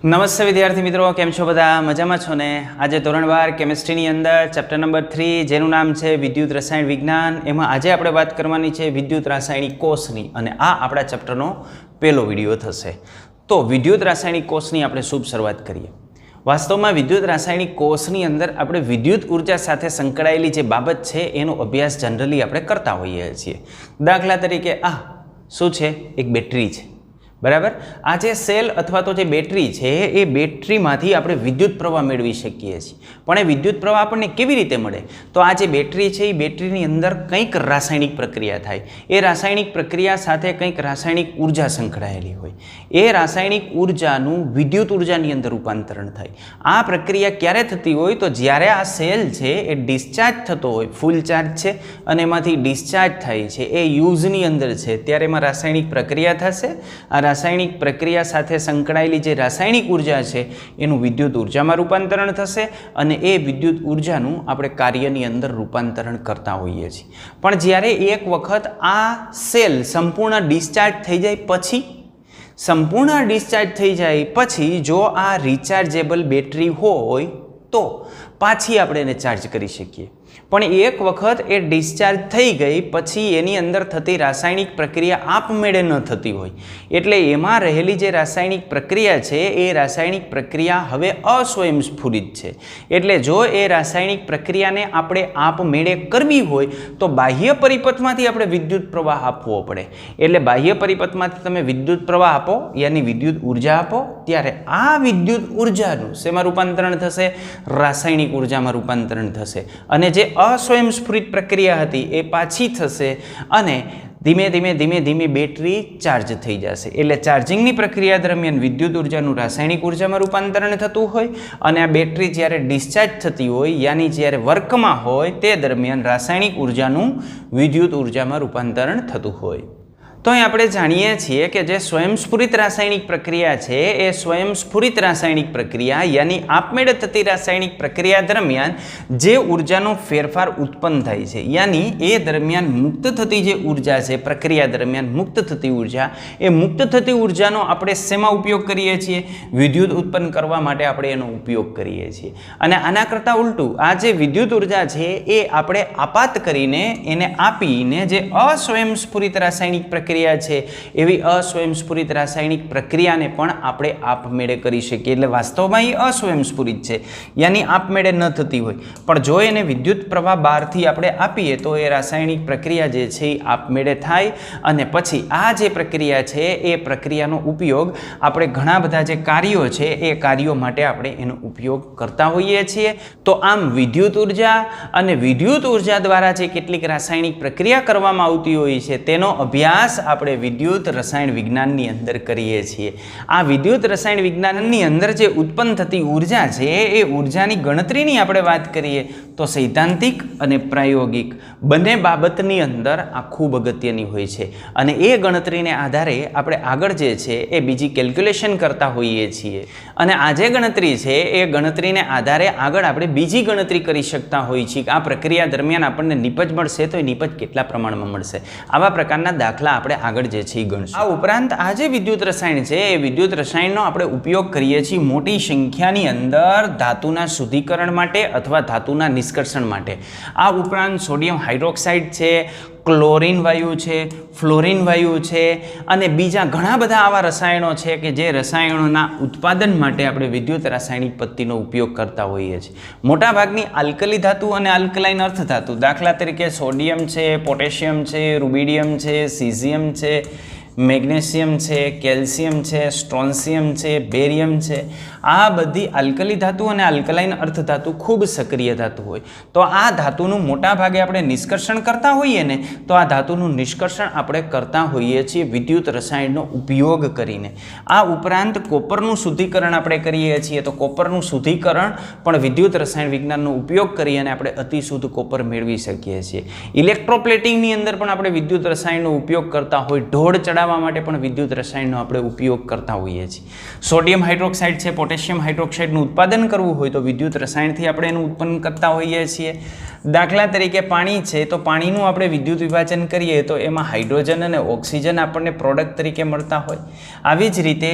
નમસ્તે વિદ્યાર્થી મિત્રો, કેમ છો બધા? મજામાં છો ને? આજે ધોરણ 12 કેમિસ્ટ્રીની અંદર ચેપ્ટર નંબર 3 જેનું નામ છે વિદ્યુત રસાયણ વિજ્ઞાન, એમાં આજે આપણે વાત કરવાની છે વિદ્યુત રાસાયણિક કોષની, અને આ આપણા ચેપ્ટરનો પહેલો વિડીયો થશે. તો વિદ્યુત રાસાયણિક કોષની આપણે શુભ શરૂઆત કરીએ. વાસ્તવમાં વિદ્યુત રાસાયણિક કોષની અંદર આપણે વિદ્યુત ઉર્જા સાથે સંકળાયેલી જે બાબત છે એનો અભ્યાસ જનરલી આપણે કરતા હોઈએ છીએ. દાખલા તરીકે શું છે? એક બેટરી છે, બરાબર. આ જે સેલ અથવા તો જે બેટરી છે એ બેટરીમાંથી આપણે વિદ્યુત પ્રવાહ મેળવી શકીએ છીએ. પણ એ વિદ્યુત પ્રવાહ આપણને કેવી રીતે મળે? તો આ જે બેટરી છે એ બેટરીની અંદર કંઈક રાસાયણિક પ્રક્રિયા થાય. એ રાસાયણિક પ્રક્રિયા સાથે કંઈક રાસાયણિક ઉર્જા સંકળાયેલી હોય. એ રાસાયણિક ઉર્જાનું વિદ્યુત ઉર્જાની અંદર રૂપાંતરણ થાય. આ પ્રક્રિયા ક્યારે થતી હોય? તો જ્યારે આ સેલ છે એ ડિસ્ચાર્જ થતો હોય, ફૂલ ચાર્જ છે અને એમાંથી ડિસ્ચાર્જ થાય છે, એ યુઝની અંદર છે, ત્યારે એમાં રાસાયણિક પ્રક્રિયા થશે. આ રાસાયણિક પ્રક્રિયા સાથે સંકળાયેલી જે રાસાયણિક ઉર્જા છે એનું વિદ્યુત ઉર્જામાં રૂપાંતરણ થશે અને એ વિદ્યુત ઉર્જાનું આપણે કાર્યની અંદર રૂપાંતરણ કરતા હોઈએ છીએ. પણ જ્યારે એક વખત આ સેલ સંપૂર્ણ ડિસ્ચાર્જ થઈ જાય પછી જો આ રિચાર્જેબલ બેટરી હોય તો પાછી આપણે એને ચાર્જ કરી શકીએ. પણ એક વખત એ ડિસ્ચાર્જ થઈ ગઈ પછી એની અંદર થતી રાસાયણિક પ્રક્રિયા આપમેળે ન થતી હોય, એટલે એમાં રહેલી જે રાસાયણિક પ્રક્રિયા છે એ રાસાયણિક પ્રક્રિયા હવે અસ્વયંસ્ફુરિત છે. એટલે જો એ રાસાયણિક પ્રક્રિયાને આપણે આપમેળે કરવી હોય તો બાહ્ય પરિપથમાંથી આપણે વિદ્યુત પ્રવાહ આપવો પડે. એટલે બાહ્ય પરિપથમાંથી તમે વિદ્યુત પ્રવાહ આપો, યાની વિદ્યુત ઉર્જા આપો, ત્યારે આ વિદ્યુત ઉર્જાનું શેમાં રૂપાંતરણ થશે? રાસાયણિક ઉર્જામાં રૂપાંતરણ થશે. અને જે અસ્વયંસ્ફુરિત પ્રક્રિયા હતી એ પાછી થશે અને ધીમે ધીમે બેટરી ચાર્જ થઈ જશે. એટલે ચાર્જિંગની પ્રક્રિયા દરમિયાન વિદ્યુત ઉર્જાનું રાસાયણિક ઉર્જામાં રૂપાંતરણ થતું હોય અને આ બેટરી જ્યારે ડિસ્ચાર્જ થતી હોય, યાની જ્યારે વર્કમાં હોય, તે દરમિયાન રાસાયણિક ઉર્જાનું વિદ્યુત ઉર્જામાં રૂપાંતરણ થતું હોય. તો અહીં આપણે જાણીએ છીએ કે જે સ્વયંસ્ફુરિત રાસાયણિક પ્રક્રિયા છે એ સ્વયંસ્ફુરિત રાસાયણિક પ્રક્રિયા યાની આપમેળે થતી રાસાયણિક પ્રક્રિયા દરમિયાન જે ઉર્જાનો ફેરફાર ઉત્પન્ન થાય છે, યાની એ દરમિયાન મુક્ત થતી જે ઉર્જા છે, પ્રક્રિયા દરમિયાન મુક્ત થતી ઉર્જા, એ મુક્ત થતી ઉર્જાનો આપણે શેમાં ઉપયોગ કરીએ છીએ? વિદ્યુત ઉત્પન્ન કરવા માટે આપણે એનો ઉપયોગ કરીએ છીએ. અને આના કરતાં ઉલટું આ જે વિદ્યુત ઉર્જા છે એ આપણે આપાત કરીને એને આપીને જે અસ્વયંસ્ફુરિત રાસાયણિક પ્રક્રિયા છે એવી અસ્વયંસ્ફુરિત રાસાયણિક પ્રક્રિયાને પણ આપણે આપમેળે કરી શકીએ. એટલે વાસ્તવમાં એ અસ્વયંસ્ફુરિત છે, યાની આપમેળે ન થતી હોય, પણ જો એને વિદ્યુત પ્રવાહ બહારથી આપણે આપીએ તો એ રાસાયણિક પ્રક્રિયા જે છે એ આપમેળે થાય અને પછી આ જે પ્રક્રિયા છે એ પ્રક્રિયાનો ઉપયોગ આપણે ઘણા બધા જે કાર્યો છે એ કાર્યો માટે આપણે એનો ઉપયોગ કરતા હોઈએ છીએ. તો આમ વિદ્યુત ઉર્જા અને વિદ્યુત ઉર્જા દ્વારા જે કેટલીક રાસાયણિક પ્રક્રિયા કરવામાં આવતી હોય છે તેનો અભ્યાસ આપણે વિદ્યુત રસાયણ વિજ્ઞાનની અંદર કરીએ છીએ. આ વિદ્યુત રસાયણ વિજ્ઞાનની અંદર જે ઉત્પન્ન થતી ઉર્જા છે એ ઉર્જાની ગણતરીની આપણે વાત કરીએ તો સૈદ્ધાંતિક અને પ્રાયોગિક બંને બાબતની અંદર આ ખૂબ અગત્યની હોય છે. અને એ ગણતરીને આધારે આપણે આગળ જે છે એ બીજી કેલ્ક્યુલેશન કરતા હોઈએ છીએ. અને આ જે ગણતરી છે એ ગણતરીને આધારે આગળ આપણે બીજી ગણતરી કરી શકતા હોઈએ છીએ કે આ પ્રક્રિયા દરમિયાન આપણને નિપજ મળશે તો એ નિપજ કેટલા પ્રમાણમાં મળશે. આવા પ્રકારના દાખલા આપણે આગળ જે છે એ ગણશું. આ ઉપરાંત આ જે વિદ્યુત રસાયણ છે એ વિદ્યુત રસાયણનો આપણે ઉપયોગ કરીએ છીએ મોટી સંખ્યાની અંદર ધાતુના શુદ્ધિકરણ માટે અથવા ધાતુના નિષ્કર્ષણ માટે. આ ઉપરાંત સોડિયમ હાઇડ્રોક્સાઇડ છે, ક્લોરીન વાયુ છે, ફ્લોરિન વાયુ છે અને બીજા ઘણા બધા આવા રસાયણો છે કે જે રસાયણોના ઉત્પાદન માટે આપણે વિદ્યુત રાસાયણિક પદ્ધતિનો ઉપયોગ કરતા હોઈએ છીએ. મોટાભાગની આલ્કલી ધાતુ અને આલ્કલાઇન અર્થ ધાતુ, દાખલા તરીકે સોડિયમ છે, પોટેશિયમ છે, રૂબિડિયમ છે, સીઝિયમ છે, મેગ્નેશિયમ છે, કેલ્શિયમ છે, સ્ટ્રોન્શિયમ છે, બેરિયમ છે, આ બધી આલ્કલી ધાતુ અને આલ્કલાઇન અર્થ ધાતુ ખૂબ સક્રિય ધાતુ હોય. તો આ ધાતુનું મોટા ભાગે આપણે નિષ્કર્ષણ કરતા હોઈએ ને, તો આ ધાતુનું નિષ્કર્ષણ આપણે કરતા હોઈએ છીએ વિદ્યુત રસાયણનો ઉપયોગ કરીને. આ ઉપરાંત કોપરનું શુદ્ધિકરણ આપણે કરીએ છીએ, તો કોપરનું શુદ્ધિકરણ પણ વિદ્યુત રસાયણ વિજ્ઞાનનો ઉપયોગ કરી અને આપણે અતિશુદ્ધ કોપર મેળવી શકીએ છીએ. ઇલેક્ટ્રોપ્લેટિંગની અંદર પણ આપણે વિદ્યુત રસાયણનો ઉપયોગ કરતા હોય, ઢોળ ચડાવવા માટે પણ વિદ્યુત રસાયણનો આપણે ઉપયોગ કરતા હોઈએ છીએ. સોડિયમ હાઇડ્રોક્સાઇડ છે, પોટેશિયમ હાઇડ્રોક્સાઇડનું ઉત્પાદન કરવું હોય તો વિદ્યુત રસાયણથી આપણે એનું ઉત્પન્ન કરતા હોઈએ છીએ. દાખલા તરીકે પાણી છે તો પાણીનું આપણે વિદ્યુત વિભાજન કરીએ તો એમાં હાઇડ્રોજન અને ઓક્સિજન આપણને પ્રોડક્ટ તરીકે મળતા હોય. આવી જ રીતે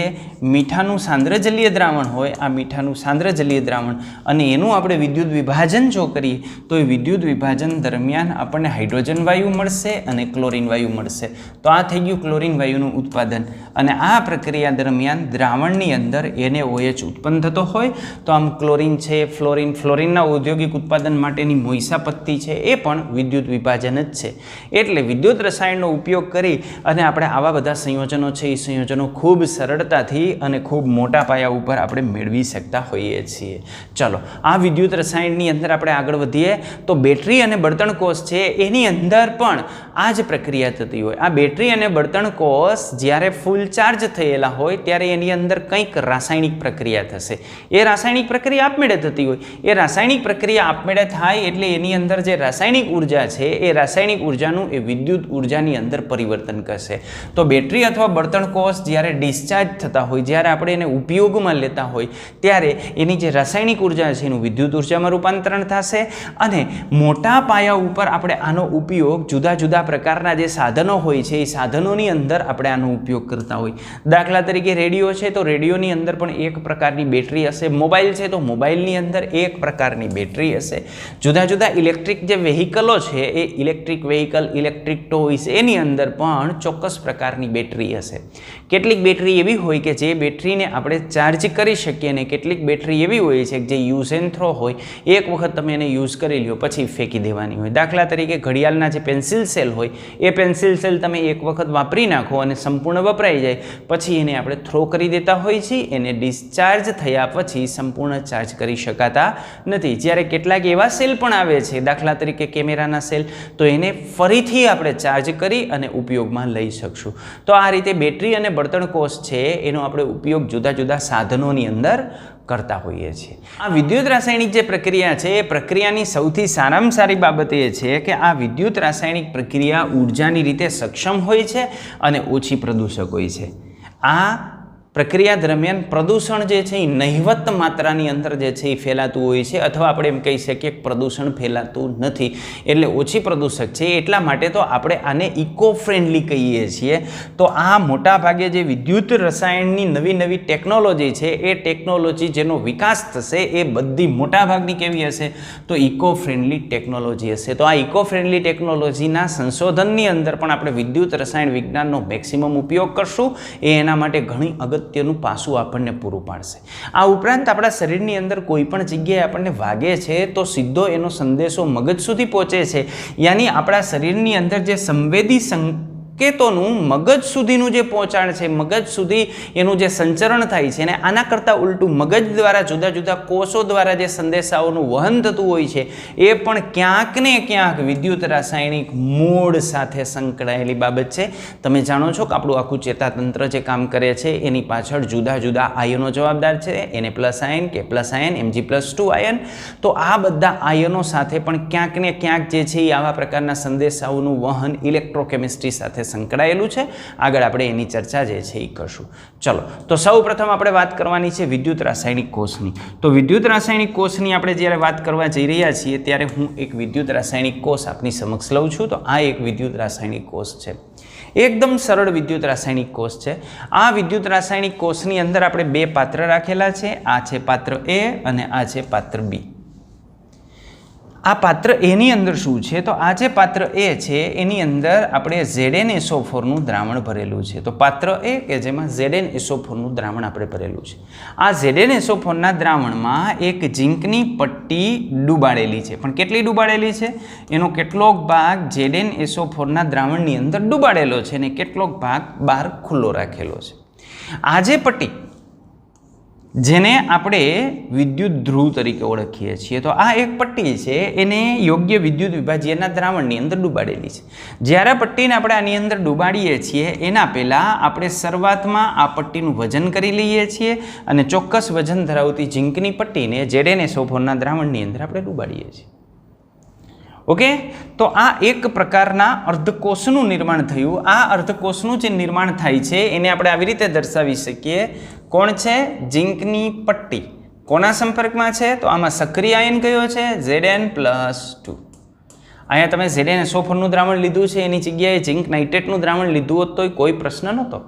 મીઠાનું સાંદ્ર જલીય દ્રાવણ હોય, આ મીઠાનું સાંદ્ર જલીય દ્રાવણ અને એનું આપણે વિદ્યુત વિભાજન જો કરીએ તો એ વિદ્યુત વિભાજન દરમિયાન આપણને હાઇડ્રોજન વાયુ મળશે અને ક્લોરીન વાયુ મળશે. તો આ થઈ ગયું ક્લોરીન વાયુનું ઉત્પાદન. અને આ પ્રક્રિયા દરમિયાન દ્રાવણની અંદર NaOH ઉત્પન્ન થતો હોય તો આમ ક્લોરીન છે, ફ્લોરિનના ઔદ્યોગિક ઉત્પાદન માટેની મોઈસા પત્તી છે એ પણ વિદ્યુત વિભાજન જ છે. એટલે વિદ્યુત રસાયણનો ઉપયોગ કરી અને આપણે આવા બધા સંયોજનો છે એ સંયોજનો ખૂબ સરળતાથી અને ખૂબ મોટા પાયા ઉપર આપણે મેળવી શકતા હોઈએ છીએ. ચલો આ વિદ્યુત રસાયણની અંદર આપણે આગળ વધીએ તો બેટરી અને બળતણ કોષ છે એની અંદર પણ આ જ પ્રક્રિયા થતી હોય. આ બેટરી અને બળતણ કોષ જ્યારે ફૂલ ચાર્જ થયેલા હોય ત્યારે એની અંદર કંઈક રાસાયણિક પ્રક્રિયા થશે. એ રાસાયણિક પ્રક્રિયા આપમેળે થતી હોય. એ રાસાયણિક પ્રક્રિયા આપમેળે થાય એટલે એની અંદર જે રાસાયણિક ઉર્જા છે એ રાસાયણિક ઉર્જાનું એ વિદ્યુત ઉર્જાની અંદર પરિવર્તન કરશે. તો બેટરી અથવા બળતણ કોષ જ્યારે ડિસ્ચાર્જ થતા હોય, જ્યારે આપણે એને ઉપયોગમાં લેતા હોય ત્યારે એની જે રાસાયણિક ઉર્જા છે એનું વિદ્યુત ઉર્જામાં રૂપાંતરણ થશે અને મોટા પાયા ઉપર આપણે આનો ઉપયોગ જુદા જુદા પ્રકારના જે સાધનો હોય છે એ સાધનોની અંદર આપણે આનો ઉપયોગ કરતા હોય. દાખલા તરીકે રેડિયો છે તો રેડિયોની અંદર પણ એક પ્રકારની બેટરી હશે. મોબાઈલ છે તો મોબાઈલની અંદર એક પ્રકારની બેટરી હશે. જુદા જુદા ઇલેક્ટ્રિક જે વેહિકલો છે એ ઇલેક્ટ્રિક વેહિકલ, ઇલેક્ટ્રિક ટોયસ એની અંદર પણ ચોક્કસ પ્રકારની બેટરી હશે. કેટલીક બેટરી એવી હોય કે જે બેટરીને આપણે ચાર્જ કરી શકીએ અને કેટલીક બેટરી એવી હોય છે જે યુઝ એન્ડ થ્રો હોય, એક વખત તમે એને યુઝ કરી લ્યો પછી ફેંકી દેવાની હોય. દાખલા તરીકે ઘડિયાળના જે પેન્સિલ સેલ હોય એ પેન્સિલ સેલ તમે એક વખત વાપરી નાખો અને સંપૂર્ણ વપરાઈ જાય પછી એને આપણે થ્રો કરી દેતા હોય છીએ. એને ડિસ્ચાર્જ થયા પછી સંપૂર્ણ ચાર્જ કરી શકાતા નથી. જ્યારે કેટલાક એવા સેલ પણ આવે છે, દાખલા તરીકે કેમેરાના સેલ, તો એને ફરીથી આપણે ચાર્જ કરી અને ઉપયોગમાં લઈ શકશું. તો આ રીતે બેટરી અને બળતણ કોષ છે એનો આપણે ઉપયોગ જુદા જુદા સાધનોની અંદર કરતા હોઈએ છીએ. આ વિદ્યુત રાસાયણિક જે પ્રક્રિયા છે એ પ્રક્રિયાની સૌથી સારામાં સારી બાબત એ છે કે આ વિદ્યુત રાસાયણિક પ્રક્રિયા ઉર્જાની રીતે સક્ષમ હોય છે અને ઓછી પ્રદૂષક હોય છે. આ પ્રક્રિયા દરમિયાન પ્રદૂષણ જે છે એ નહિવત માત્રાની અંદર જે છે એ ફેલાતું હોય છે, અથવા આપણે એમ કહી શકીએ કે પ્રદૂષણ ફેલાતું નથી. એટલે ઓછી પ્રદૂષક છે એટલા માટે તો આપણે આને ઇકો ફ્રેન્ડલી કહીએ છીએ. તો આ મોટા ભાગે જે વિદ્યુત રસાયણની નવી નવી ટેકનોલોજી છે એ ટેકનોલોજી જેનો વિકાસ થશે એ બધી મોટા ભાગની કેવી હશે તો ઇકો ફ્રેન્ડલી ટેકનોલોજી હશે. તો આ ઇકો ફ્રેન્ડલી ટેકનોલોજીના સંશોધનની અંદર પણ આપણે વિદ્યુત રસાયણ વિજ્ઞાનનો મેક્સિમમ ઉપયોગ કરશું. એ એના માટે ઘણી અગત્યનું પાસું આપણને પૂરું પાડશે. આ ઉપરાંત આપણા શરીરની અંદર કોઈ પણ જગ્યાએ આપણને વાગે છે તો સીધો એનો સંદેશો મગજ સુધી પહોંચે છે. યાની આપણા શરીરની અંદર જે સંવેદી સંકેતોનું મગજ સુધીનું જે પહોંચાણ છે, મગજ સુધી એનું જે સંચરણ થાય છે અને આના કરતાં ઉલટું મગજ દ્વારા જુદા જુદા કોષો દ્વારા જે સંદેશાઓનું વહન થતું હોય છે એ પણ ક્યાંક ને ક્યાંક વિદ્યુત રાસાયણિક મૂળ સાથે સંકળાયેલી બાબત છે. તમે જાણો છો કે આપણું આખું ચેતાતંત્ર જે કામ કરે છે એની પાછળ જુદા જુદા આયનો જવાબદાર છે. Na+ ion, K+ ion, Mg+2 ion. તો આ બધા આયનો સાથે પણ ક્યાંક ને ક્યાંક જે છે એ આવા પ્રકારના સંદેશાઓનું વહન ઇલેક્ટ્રોકેમિસ્ટ્રી સાથે સંકળાયેલું છે. આગળ આપણે એની ચર્ચા જે છે એ કરશું. ચલો, તો સૌ પ્રથમ આપણે વાત કરવાની છે વિદ્યુત રાસાયણિક કોષની. તો વિદ્યુત રાસાયણિક કોષની આપણે જ્યારે વાત કરવા જઈ રહ્યા છીએ ત્યારે હું એક વિદ્યુત રાસાયણિક કોષ આપની સમક્ષ લઉં છું. તો આ એક વિદ્યુત રાસાયણિક કોષ છે. એકદમ સરળ વિદ્યુત રાસાયણિક કોષ છે. આ વિદ્યુત રાસાયણિક કોષની અંદર આપણે બે પાત્ર રાખેલા છે. આ છે પાત્ર A અને આ છે પાત્ર B. આ પાત્ર એની અંદર શું છે તો આ જે પાત્ર A છે એની અંદર આપણે ZnSO4 નું દ્રાવણ ભરેલું છે. તો પાત્ર A કે જેમાં ZnSO4 નું દ્રાવણ આપણે ભરેલું છે. આ ZnSO4 ના દ્રાવણમાં એક ઝીંકની પટ્ટી ડૂબાડેલી છે. પણ કેટલી ડૂબાડેલી છે? એનો કેટલોક ભાગ ZnSO4 ના દ્રાવણની અંદર ડૂબાડેલો છે અને કેટલોક ભાગ બહાર ખુલ્લો રાખેલો છે. આ જે પટ્ટી જેને આપણે વિદ્યુત ધ્રુવ તરીકે ઓળખીએ છીએ, તો આ એક પટ્ટી છે એને યોગ્ય વિદ્યુત વિભાજ્યના દ્રાવણની અંદર ડૂબાડેલી છે. જ્યારે પટ્ટીને આપણે આની અંદર ડૂબાડીએ છીએ એના પહેલાં આપણે શરૂઆતમાં આ પટ્ટીનું વજન કરી લઈએ છીએ અને ચોક્કસ વજન ધરાવતી ઝીંકની પટ્ટીને ZnSO4 દ્રાવણની અંદર આપણે ડૂબાડીએ છીએ. ઓકે, તો આ એક પ્રકારના અર્ધકોષનું નિર્માણ થયું. આ અર્ધકોષનું જે નિર્માણ થાય છે એને આપણે આવી રીતે દર્શાવી શકીએ. કોણ છે? ઝીંકની પટ્ટી. કોના સંપર્કમાં છે? તો આમાં સક્રિય આયન કયો છે? Zn+2. અહીંયા તમે ZnSO4નું દ્રાવણ લીધું છે, એની જગ્યાએ ઝિંક નાઇટ્રેટનું દ્રાવણ લીધું હોત તો કોઈ પ્રશ્ન નહોતો,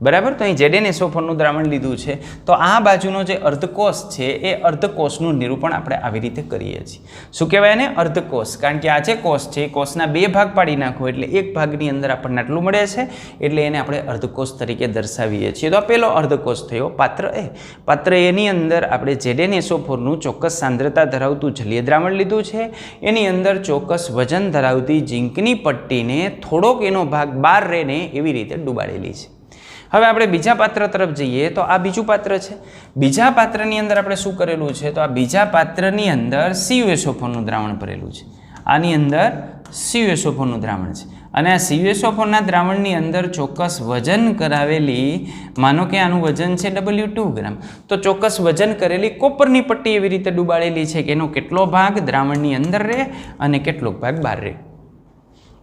બરાબર. તો અહીં ZnSO4નું દ્રાવણ લીધું છે, તો આ બાજુનો જે અર્ધકોષ છે એ અર્ધકોષનું નિરૂપણ આપણે આવી રીતે કરીએ છીએ. શું કહેવાય એને? અર્ધકોષ. કારણ કે આ જે કોષ છે એ કોષના 2 ભાગ પાડી નાખો એટલે એક ભાગની અંદર આપણને આટલું મળે છે, એટલે એને આપણે અર્ધકોષ તરીકે દર્શાવીએ છીએ. તો આ પહેલો અર્ધકોષ થયો, પાત્ર એ. પાત્ર એની અંદર આપણે ZnSO4નું ચોક્કસ સાંદ્રતા ધરાવતું જલીય દ્રાવણ લીધું છે, એની અંદર ચોક્કસ વજન ધરાવતી ઝીંકની પટ્ટીને થોડોક એનો ભાગ બહાર રહીને એવી રીતે ડૂબાડેલી છે. હવે આપણે બીજા પાત્ર તરફ જઈએ તો આ બીજું પાત્ર છે. બીજા પાત્રની અંદર આપણે શું કરેલું છે? તો આ બીજા પાત્રની અંદર CuSO4નું દ્રાવણ ભરેલું છે. આની અંદર CuSO4નું દ્રાવણ છે અને આ CuSO4ના દ્રાવણની અંદર ચોક્કસ વજન કરાવેલી, માનો કે આનું વજન છે W2 ગ્રામ, તો ચોક્કસ વજન કરેલી કોપરની પટ્ટી એવી રીતે ડૂબાડેલી છે કે એનો કેટલો ભાગ દ્રાવણની અંદર રહે અને કેટલોક ભાગ બહાર રહે.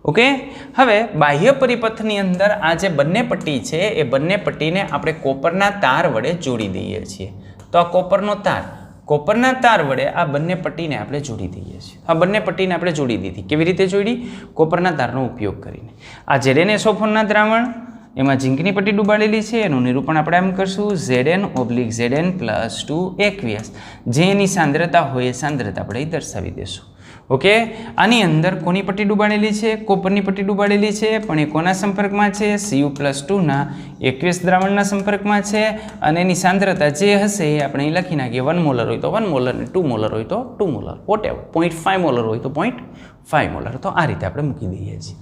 ઓકે. હવે બાહ્ય પરિપથની અંદર આ જે બંને પટ્ટી છે એ બંને પટ્ટીને આપણે કોપરના તાર વડે જોડી દઈએ છીએ. તો આ કોપરના તાર વડે આ બંને પટ્ટીને આપણે જોડી દઈએ છીએ. આ બંને પટ્ટીને આપણે જોડી દીધી. કેવી રીતે જોડી? કોપરના તારનો ઉપયોગ કરીને. આ ZnSO4ના દ્રાવણ, એમાં ઝીંકની પટ્ટી ડૂબાડેલી છે, એનું નિરૂપણ આપણે એમ કરશું Zn/Zn+2 aqueous. જે એની સાંદ્રતા હોય એ સાંદ્રતા આપણે દર્શાવી દઈશું. ઓકે. આની અંદર કોની પટ્ટી ડૂબાડેલી છે? કોપરની પટ્ટી ડૂબાડેલી છે, પણ એ કોના સંપર્કમાં છે? Cu+2ના aqueous દ્રાવણના સંપર્કમાં છે અને એની સાંદ્રતા જે હશે એ આપણે અહીં લખી નાખીએ. 1 મોલર હોય તો 1 મોલર અને 2 મોલર હોય તો 2 મોલર, વોટેવર. 0.5 મોલર હોય તો 0.5 મોલર. તો આ રીતે આપણે મૂકી દઈએ છીએ.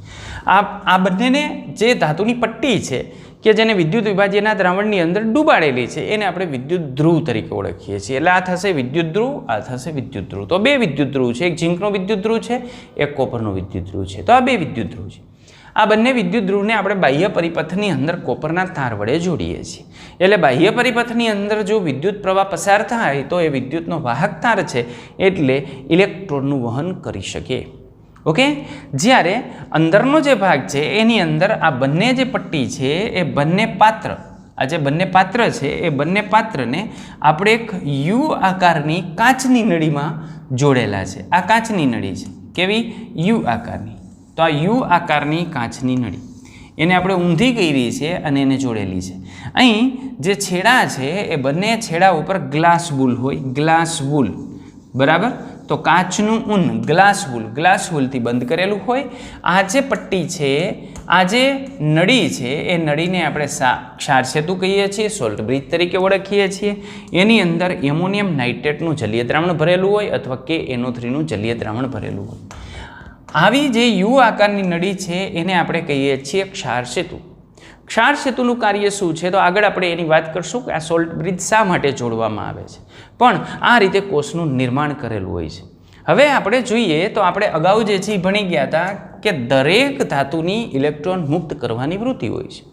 આ બંનેને જે ધાતુની પટ્ટી છે કે જેને વિદ્યુત વિભાજ્યના દ્રાવણની અંદર ડૂબાડેલી છે એને આપણે વિદ્યુત ધ્રુવ તરીકે ઓળખીએ છીએ. એટલે આ થશે વિદ્યુત ધ્રુવ, આ થશે વિદ્યુત ધ્રુવ. તો 2 વિદ્યુત ધ્રુવ છે. એક ઝીંકનો વિદ્યુત ધ્રુવ છે, એક કોપરનો વિદ્યુત ધ્રુવ છે. તો આ 2 વિદ્યુત ધ્રુવ છે. આ બંને વિદ્યુત ધ્રુવને આપણે બાહ્ય પરિપથની અંદર કોપરના તાર વડે જોડીએ છીએ. એટલે બાહ્ય પરિપથની અંદર જો વિદ્યુત પ્રવાહ પસાર થાય તો એ વિદ્યુતનો વાહક તાર છે, એટલે ઇલેક્ટ્રોનનું વહન કરી શકે. ઓકે. જ્યારે અંદરનો જે ભાગ છે એની અંદર આ બંને જે પટ્ટી છે એ બંને પાત્ર, આ જે બંને પાત્ર છે એ બંને પાત્રને આપણે એક યુ આકારની કાચની નળીમાં જોડેલા છે. આ કાચની નળી છે. કેવી? યુ આકારની. તો આ યુ આકારની કાચની નળી એને આપણે ઊંધી કરી છે અને એને જોડેલી છે. અહીં જે છેડા છે એ બંને છેડા ઉપર ગ્લાસ વૂલ હોય, ગ્લાસ વૂલ, બરાબર. તો કાચનું ઊન ગ્લાસ વૂલથી બંધ કરેલું હોય. આ જે પટ્ટી છે, આ જે નળી છે એ નળીને આપણે ક્ષાર સેતુ કહીએ છીએ, સોલ્ટ બ્રિજ તરીકે ઓળખીએ છીએ. એની અંદર એમોનિયમ નાઇટ્રેટનું જલીય દ્રાવણ ભરેલું હોય અથવા KNO3નું જલીય દ્રાવણ ભરેલું હોય. આવી જે યુ આકારની નળી છે એને આપણે કહીએ છીએ ક્ષાર સેતુ. ક્ષાર સેતુનું કાર્ય શું છે? તો આગળ આપણે એની વાત કરશું કે આ સોલ્ટ બ્રિજ શા માટે જોડવામાં આવે છે, પણ આ રીતે કોષનું નિર્માણ કરેલું હોય છે. હવે આપણે જોઈએ તો આપણે અગાઉ જે છે ભણી ગયા હતા કે દરેક ધાતુની ઇલેક્ટ્રોન મુક્ત કરવાની વૃત્તિ હોય છે.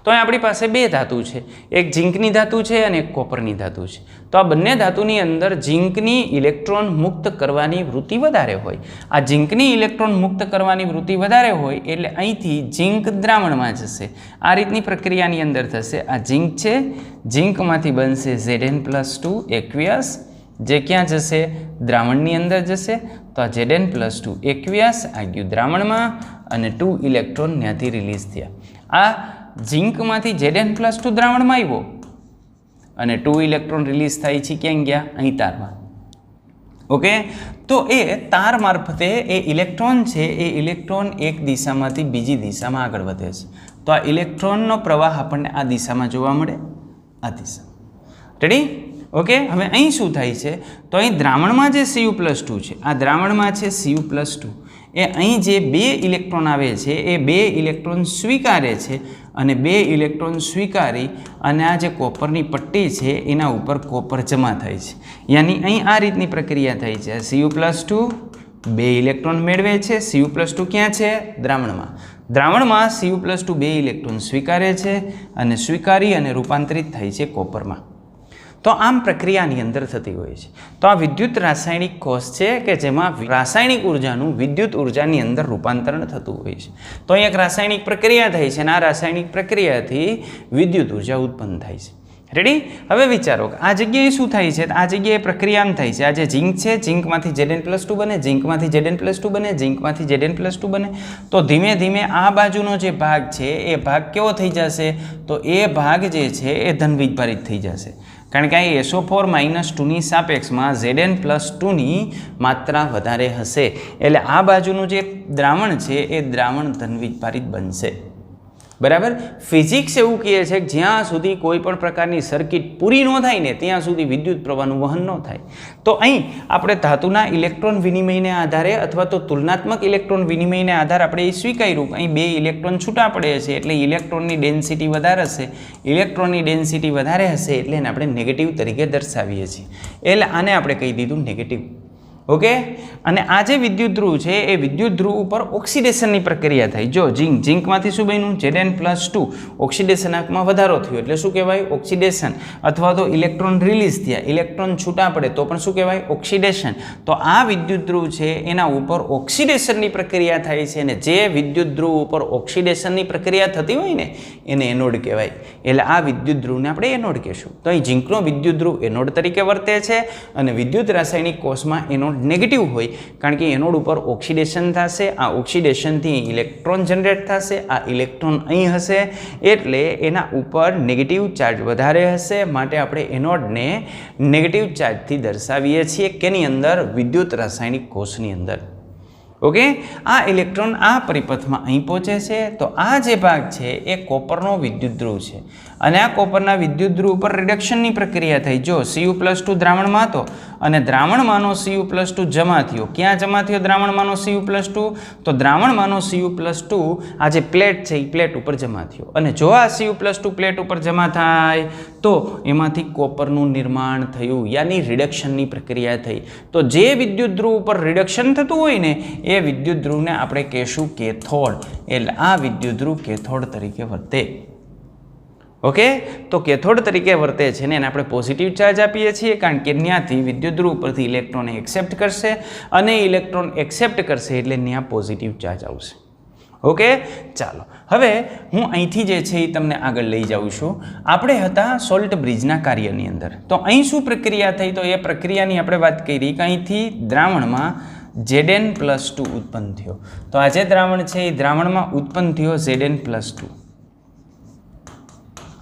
તો અહીં આપણી પાસે 2 ધાતુ છે, એક ઝીંકની ધાતુ છે અને એક કોપરની ધાતુ છે. તો આ બંને ધાતુની અંદર ઝીંકની ઇલેક્ટ્રોન મુક્ત કરવાની વૃત્તિ વધારે હોય. આ ઝીંકની ઇલેક્ટ્રોન મુક્ત કરવાની વૃત્તિ વધારે હોય એટલે અહીંથી ઝીંક દ્રાવણમાં જશે. આ રીતની પ્રક્રિયાની અંદર થશે. આ ઝીંક છે, ઝીંકમાંથી બનશે Zn+2 aqueous, જે ક્યાં જશે? દ્રાવણની અંદર જશે. તો આ Zn+2 aqueous આ ગયું દ્રાવણમાં અને 2 ઇલેક્ટ્રોન ત્યાંથી રિલીઝ થયા. આ ઝીંકમાંથી Zn+2 દ્રાવણમાં આવ્યો અને 2 ઇલેક્ટ્રોન રિલીઝ થાય છે. ક્યાં ગયા? અહીં તારમાં. ઓકે. તો એ તાર મારફતે એ ઇલેક્ટ્રોન છે એ ઇલેક્ટ્રોન એક દિશામાંથી બીજી દિશામાં આગળ વધે છે. તો આ ઇલેક્ટ્રોનનો પ્રવાહ આપણને આ દિશામાં જોવા મળે, આ દિશા. રેડી? ઓકે. હવે અહીં શું થાય છે? તો અહીં દ્રાવણમાં જે Cu+2 છે, આ દ્રાવણમાં છે Cu+2, એ અહીં જે 2 ઇલેક્ટ્રોન આવે છે એ 2 ઇલેક્ટ્રોન સ્વીકારે છે અને 2 ઇલેક્ટ્રોન સ્વીકારી અને આ જે કોપરની પટ્ટી છે એના ઉપર કોપર જમા થાય છે. યાની અહીં આ રીતની પ્રક્રિયા થાય છે. Cu+2 2 ઇલેક્ટ્રોન મેળવે છે. Cu+2 ક્યાં છે? દ્રાવણમાં. દ્રાવણમાં Cu+2 2 ઇલેક્ટ્રોન સ્વીકારે છે અને સ્વીકારી અને રૂપાંતરિત થાય છે કોપરમાં. તો આમ પ્રક્રિયાની અંદર થતી હોય છે. તો આ વિદ્યુત રાસાયણિક કોષ છે કે જેમાં રાસાયણિક ઉર્જાનું વિદ્યુત ઉર્જાની અંદર રૂપાંતરણ થતું હોય છે. તો અહીં એક રાસાયણિક પ્રક્રિયા થાય છે અને આ રાસાયણિક પ્રક્રિયાથી વિદ્યુત ઉર્જા ઉત્પન્ન થાય છે. રેડી? હવે વિચારો કે આ જગ્યાએ શું થાય છે? આ જગ્યાએ પ્રક્રિયા આમ થાય છે. આ જે ઝીંક છે, ઝીંકમાંથી Zn+2 બને, ઝીંકમાંથી Zn+2 બને, ઝીંકમાંથી Zn+2 બને. તો ધીમે ધીમે આ બાજુનો જે ભાગ છે એ ભાગ કેવો થઈ જશે? તો એ ભાગ જે છે એ ધન વીજભારિત થઈ જશે. કારણ કે આ SO4 - 2ની સાપેક્ષમાં Zn+2ની માત્રા વધારે હશે. એટલે આ બાજુનું જે દ્રાવણ છે એ દ્રાવણ ધન વીજભારિત બનશે. બરાબર? ફિઝિક્સ એવું કહે છે કે જ્યાં સુધી કોઈ પણ પ્રકારની સર્કિટ પૂરી ન થાય ને ત્યાં સુધી વિદ્યુત પ્રવાહનું વહન ન થાય. તો અહીં આપણે ધાતુના ઇલેક્ટ્રોન વિનિમયને આધારે અથવા તો તુલનાત્મક ઇલેક્ટ્રોન વિનિમયને આધારે આપણે એ સ્વીકાર્યું કે અહીં 2 ઇલેક્ટ્રોન છૂટા પડે છે એટલે ઇલેક્ટ્રોનની ડેન્સિટી વધારે હશે. ઇલેક્ટ્રોનની ડેન્સિટી વધારે હશે એટલે એને આપણે નેગેટિવ તરીકે દર્શાવીએ છીએ. એટલે આને આપણે કહી દીધું નેગેટિવ. ઓકે? અને આ જે વિદ્યુત ધ્રુવ છે એ વિદ્યુત ધ્રુવ ઉપર ઓક્સિડેશનની પ્રક્રિયા થઈ. જો ઝીંકમાંથી શું બન્યું? Zn+2 ઓક્સિડેશન આંકમાં વધારો થયો એટલે શું કહેવાય? ઓક્સિડેશન. અથવા તો ઇલેક્ટ્રોન રિલીઝ થયા, ઇલેક્ટ્રોન છૂટા પડે તો પણ શું કહેવાય? ઓક્સિડેશન. તો આ વિદ્યુત ધ્રુવ છે એના ઉપર ઓક્સિડેશનની પ્રક્રિયા થાય છે અને જે વિદ્યુત ધ્રુવ ઉપર ઓક્સિડેશનની પ્રક્રિયા થતી હોય ને એને એનોડ કહેવાય. એટલે આ વિદ્યુત ધ્રુવને આપણે એનોડ કહેશું. તો અહીં ઝીંકનો વિદ્યુત ધ્રુવ એનોડ તરીકે વર્તે છે અને વિદ્યુત રાસાયણિક કોષમાં એનોડ નેગેટિવ હોય કારણ કે એનોડ ઉપર ઓક્સિડેશન થશે. આ ઓક્સિડેશનથી ઇલેક્ટ્રોન જનરેટ થશે. આ ઇલેક્ટ્રોન અહીં હશે એટલે એના ઉપર નેગેટિવ ચાર્જ વધારે હશે. માટે આપણે એનોડને નેગેટિવ ચાર્જથી દર્શાવીએ છીએ. કેની અંદર? વિદ્યુત રાસાયણિક કોષની અંદર. ઓકે? આ ઇલેક્ટ્રોન આ પરિપથમાં અહીં પહોંચે છે. તો આ જે ભાગ છે એ કોપરનો વિદ્યુત ધ્રુવ છે અને આ કોપરના વિદ્યુત ધ્રુવ ઉપર રિડક્શનની પ્રક્રિયા થઈ. જો Cu+2 દ્રાવણમાં હતો અને દ્રાવણમાંનો Cu+2 જમા થયો. ક્યાં જમા થયો દ્રાવણમાંનો Cu+2? તો દ્રાવણમાંનો Cu+2 આ જે પ્લેટ છે એ પ્લેટ ઉપર જમા થયો. અને જો આ Cu+2 પ્લેટ ઉપર જમા થાય તો એમાંથી કોપરનું નિર્માણ થયું, યાની રિડક્શનની પ્રક્રિયા થઈ. તો જે વિદ્યુત ધ્રુવ ઉપર રિડક્શન થતું હોય ને એ વિદ્યુત ધ્રુવને આપણે કહેશું કેથોડ. એટલે આ વિદ્યુત ધ્રુવ કેથોડ તરીકે વર્તે. ઓકે? તો કેથોડ તરીકે વર્તે છે ને એને આપણે પોઝિટિવ ચાર્જ આપીએ છીએ કારણ કે ત્યાંથી વિદ્યુત ધ્રુવ પરથી ઇલેક્ટ્રોન એક્સેપ્ટ કરશે અને ઇલેક્ટ્રોન એક્સેપ્ટ કરશે એટલે ત્યાં પોઝિટિવ ચાર્જ આવશે. ઓકે? ચાલો હવે હું અહીંથી જે છે એ તમને આગળ લઈ જાઉં છું. આપણે હતા સોલ્ટ બ્રિજના કાર્યની અંદર. તો અહીં શું પ્રક્રિયા થઈ? તો એ પ્રક્રિયાની આપણે વાત કરી કે અહીંથી દ્રાવણમાં Zn+2 ઉત્પન્ન થયો. તો આ જે દ્રાવણ છે એ દ્રાવણમાં ઉત્પન્ન થયો Zn+2.